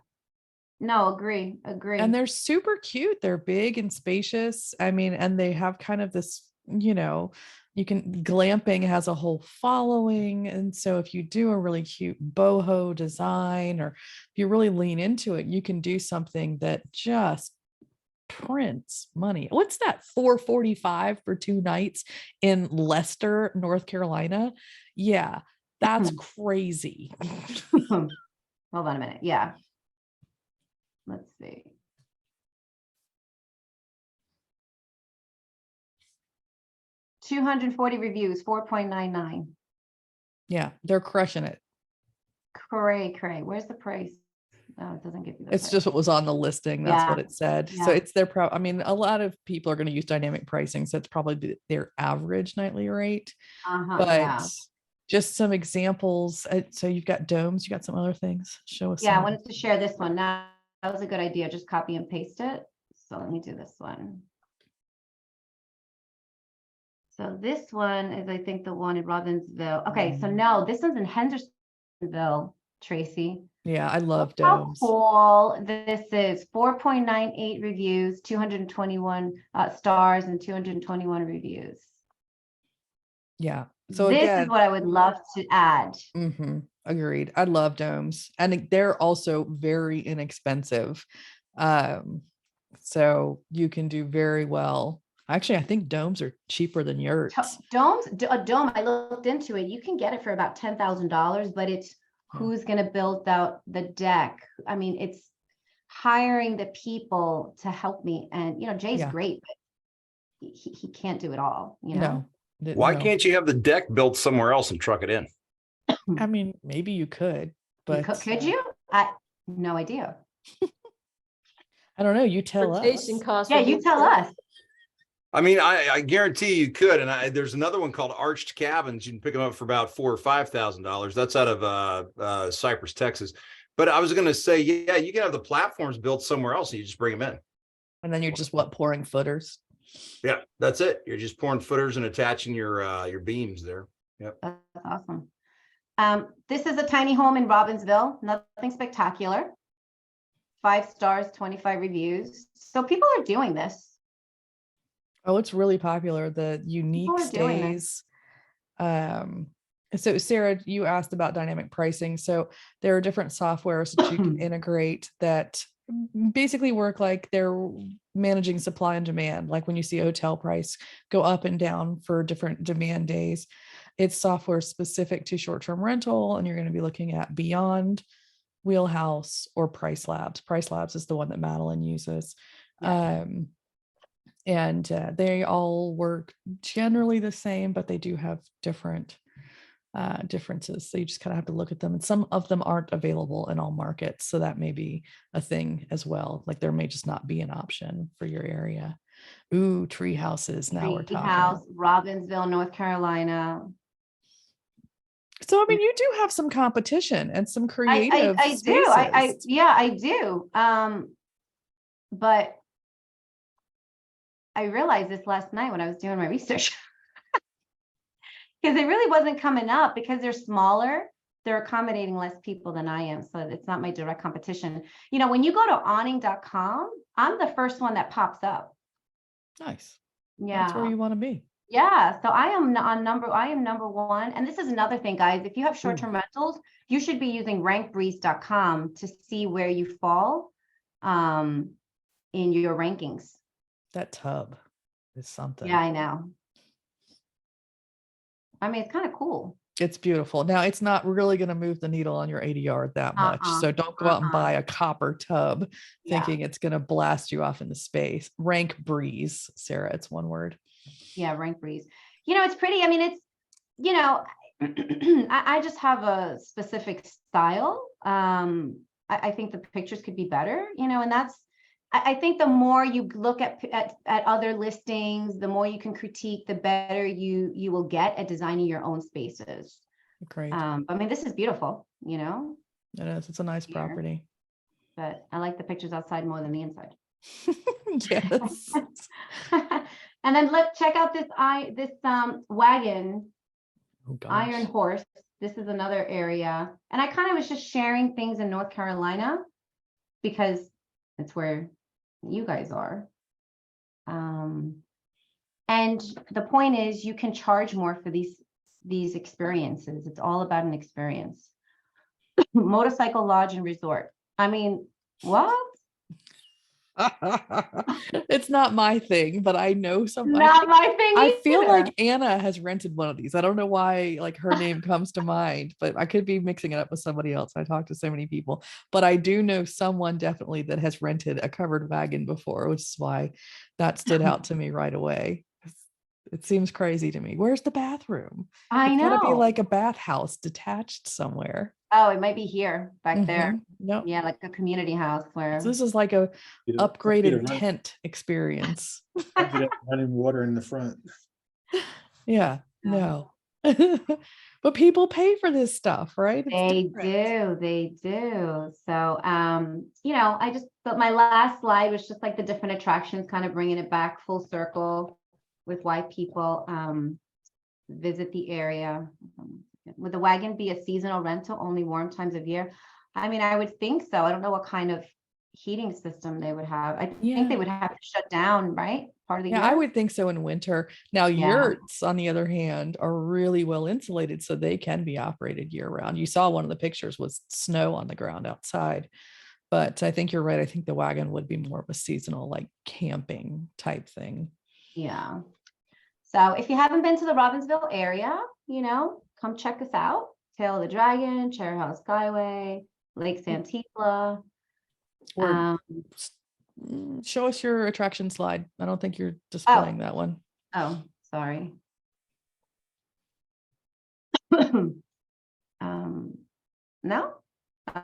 No, agree. And they're super cute. They're big and spacious. I mean, and they have kind of this, you know, glamping has a whole following. And so if you do a really cute boho design, or if you really lean into it, you can do something that just prints money. What's that? $445 for 2 nights in Leicester, North Carolina? Yeah, that's crazy. Hold on a minute. Yeah. Let's see. $240 reviews, 4.99. Yeah, they're crushing it. Cray. Where's the price? Oh, it doesn't give you the It's price. just what was on the listing. That's what Yeah, it said. yeah. So it's their I mean, a lot of people are going to use dynamic pricing. So it's probably their average nightly rate. But yeah. just some examples. So you've got domes, you got some other things. Show us. Yeah, I some. wanted to share this one. Now, that was a good idea. Just copy and paste it. So let me do this one. So this one is, I think, the one in Robbinsville. Okay, so no, this one's in Hendersonville, Tracy. Yeah, I love How domes. cool this is. 4.98 reviews, 221 stars, and 221 reviews. Yeah. So This again, is what I would love to add. agreed. I love domes, and they're also very inexpensive. So you can do very well. Actually, I think domes are cheaper than yurts. A dome, I looked into it. You can get it for about $10,000, but it's Yeah. who's going to build out the deck. I mean, it's hiring the people to help me. And, Jay's Yeah. great, but he can't do it all, you know? No. Why no. can't you have the deck built somewhere else and truck it in? I mean, maybe you could, You but could you? No idea. I don't know. You tell us. Transportation costs. Yeah, would you be tell expensive. us. I mean, I guarantee you could. And there's another one called Arched Cabins. You can pick them up for about $4,000 or $5,000. That's out of Cypress, Texas. But I was going to say, yeah, you can have the platforms built somewhere else and you just bring them in. And then you're just pouring footers. Yeah, that's it. You're just pouring footers and attaching your beams there. Yep. That's awesome. This is a tiny home in Robbinsville. Nothing spectacular. 5 stars, 25 reviews. So people are doing this. Oh, it's really popular. The unique are doing stays. So Sarah, you asked about dynamic pricing. So there are different softwares that you can integrate that basically work like they're managing supply and demand. Like when you see a hotel price go up and down for different demand days, it's software specific to short-term rental, and you're going to be looking at Beyond, Wheelhouse, or Price Labs. Price Labs is the one that Madeline uses. Yeah. And they all work generally the same, but they do have different differences. So you just kind of have to look at them, and some of them aren't available in all markets. So that may be a thing as well. Like there may just not be an option for your area. Ooh, tree houses. Now we're talking. House, Robbinsville, North Carolina. So I mean, you do have some competition and some creative I do. I do. But I realized this last night when I was doing my research. Because it really wasn't coming up because they're smaller. They're accommodating less people than I am. So it's not my direct competition. When you go to awning.com, I'm the first one that pops up. Nice. Yeah. That's where you want to be. Yeah. So I am number one. And this is another thing, guys. If you have short-term rentals, you should be using rankbreeze.com to see where you fall in your rankings. That tub is something. Yeah, I know. I mean, it's kind of cool. It's beautiful. Now, it's not really going to move the needle on your ADR that much. So don't go out and buy a copper tub thinking it's going to blast you off into space. Rank Breeze, Sarah, it's one word. Yeah, Rank Breeze. It's pretty. I mean, it's, I just have a specific style. I think the pictures could be better, and I think the more you look at other listings, the more you can critique, the better you will get at designing your own spaces. Great. I mean, this is beautiful, It is. It's a nice property. But I like the pictures outside more than the inside. Yes. And then check out this wagon, Oh, gosh. Iron Horse. This is another area. And I kind of was just sharing things in North Carolina because it's where you guys are. And the point is you can charge more for these experiences. It's all about an experience. Motorcycle lodge and resort. I mean, what? It's not my thing, but I know something. Not my thing. I feel either. like Anna has rented one of these. I don't know why like her name comes to mind, but I could be mixing it up with somebody else. I talked to so many people, but I do know someone definitely that has rented a covered wagon before, which is why that stood out to me right away. It seems crazy to me. Where's the bathroom? I It's gotta be know. like a bathhouse detached somewhere. Oh, it might be here, back there. No, Yeah, like a community house where. this is like a You upgraded run- tent experience. running water in the front. Yeah, Yeah. no. But people pay for this stuff, right? It's different. They do. So, but my last slide was just like the different attractions, kind of bringing it back full circle with why people visit the area. Would the wagon be a seasonal rental, only warm times of year? I mean, I would think so. I don't know what kind of heating system they would have. I think they would have to shut down, right? part of the Yeah, I year. would think so in winter. Now, Yeah. yurts, on the other hand, are really well insulated, so they can be operated year round. You saw one of the pictures was snow on the ground outside. But I think you're right. I think the wagon would be more of a seasonal, like camping type thing. Yeah. So if you haven't been to the Robbinsville area, come check us out. Tail of the Dragon, Cherry House Skyway, Lake Santigua. Or show us your attraction slide. I don't think you're displaying that one. Oh, sorry. No?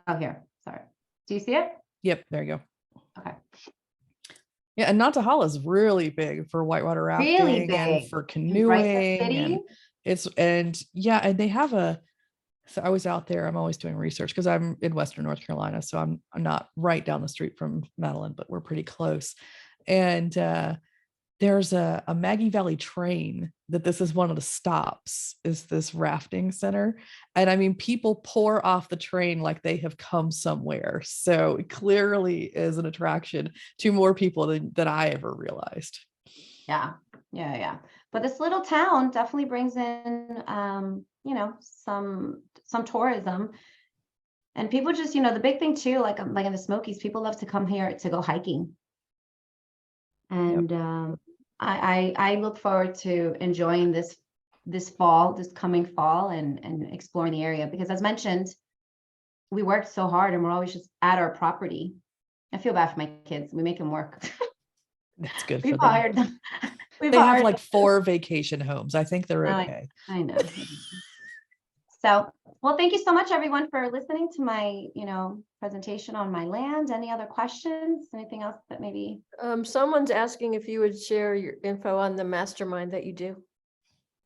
Oh, here. Sorry. Do you see it? Yep, there you go. Okay. Yeah, and Nantahala is really big for whitewater rafting Really and big. for In Bryson canoeing, City? and they have a. So I was out there. I'm always doing research because I'm in Western North Carolina, so I'm not right down the street from Madeline, but we're pretty close. And there's a Maggie Valley train that this is one of the stops, is this rafting center. And I mean, people pour off the train like they have come somewhere. So it clearly is an attraction to more people than I ever realized. Yeah. But this little town definitely brings in, some tourism. And people just, the big thing too, like in the Smokies, people love to come here to go hiking. And I look forward to enjoying this coming fall and exploring the area, because as mentioned, we worked so hard and we're always just at our property. I feel bad for my kids. We make them work. That's good for We've them. hired them. They have like 4 vacation homes. I think they're okay. I know. So, well, thank you so much, everyone, for listening to my, presentation on my land. Any other questions? Anything else that maybe? Someone's asking if you would share your info on the mastermind that you do.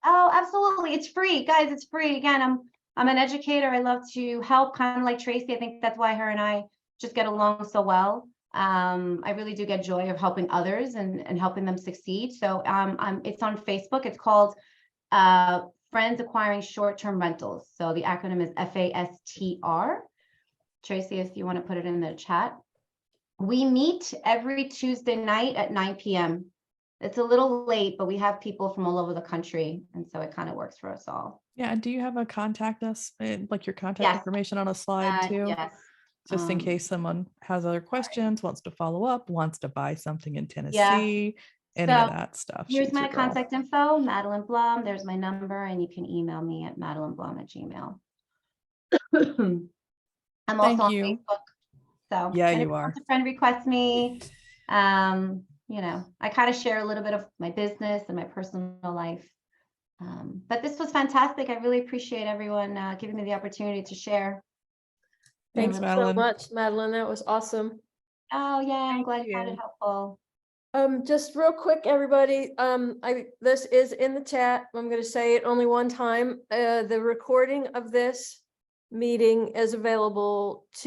Oh, absolutely. It's free, guys. It's free. Again, I'm an educator. I love to help, kind of like Tracy. I think that's why her and I just get along so well. I really do get joy of helping others and helping them succeed. So it's on Facebook. It's called Friends Acquiring Short-Term Rentals. So the acronym is FASTR. Tracy, if you want to put it in the chat. We meet every Tuesday night at 9 p.m. It's a little late, but we have people from all over the country. And so it kind of works for us all. Yeah. And do you have a contact us, like your contact Yes. information on a slide too? Yes. Just in case someone has other questions, wants to follow up, wants to buy something in Tennessee, any of that stuff. Here's she's my your girl. contact info, Madeline Blum. There's my number, and you can email me at madeleineblum@gmail. I'm also on you. Facebook. So Yeah, and if you are. A friend requests me. I kind of share a little bit of my business and my personal life. But this was fantastic. I really appreciate everyone giving me the opportunity to share. Thanks, So Madeline. much, Madeline. That was awesome. Oh yeah, I'm glad you you. found it helpful. Just real quick, everybody. This is in the chat. I'm going to say it only one time. The recording of this meeting is available to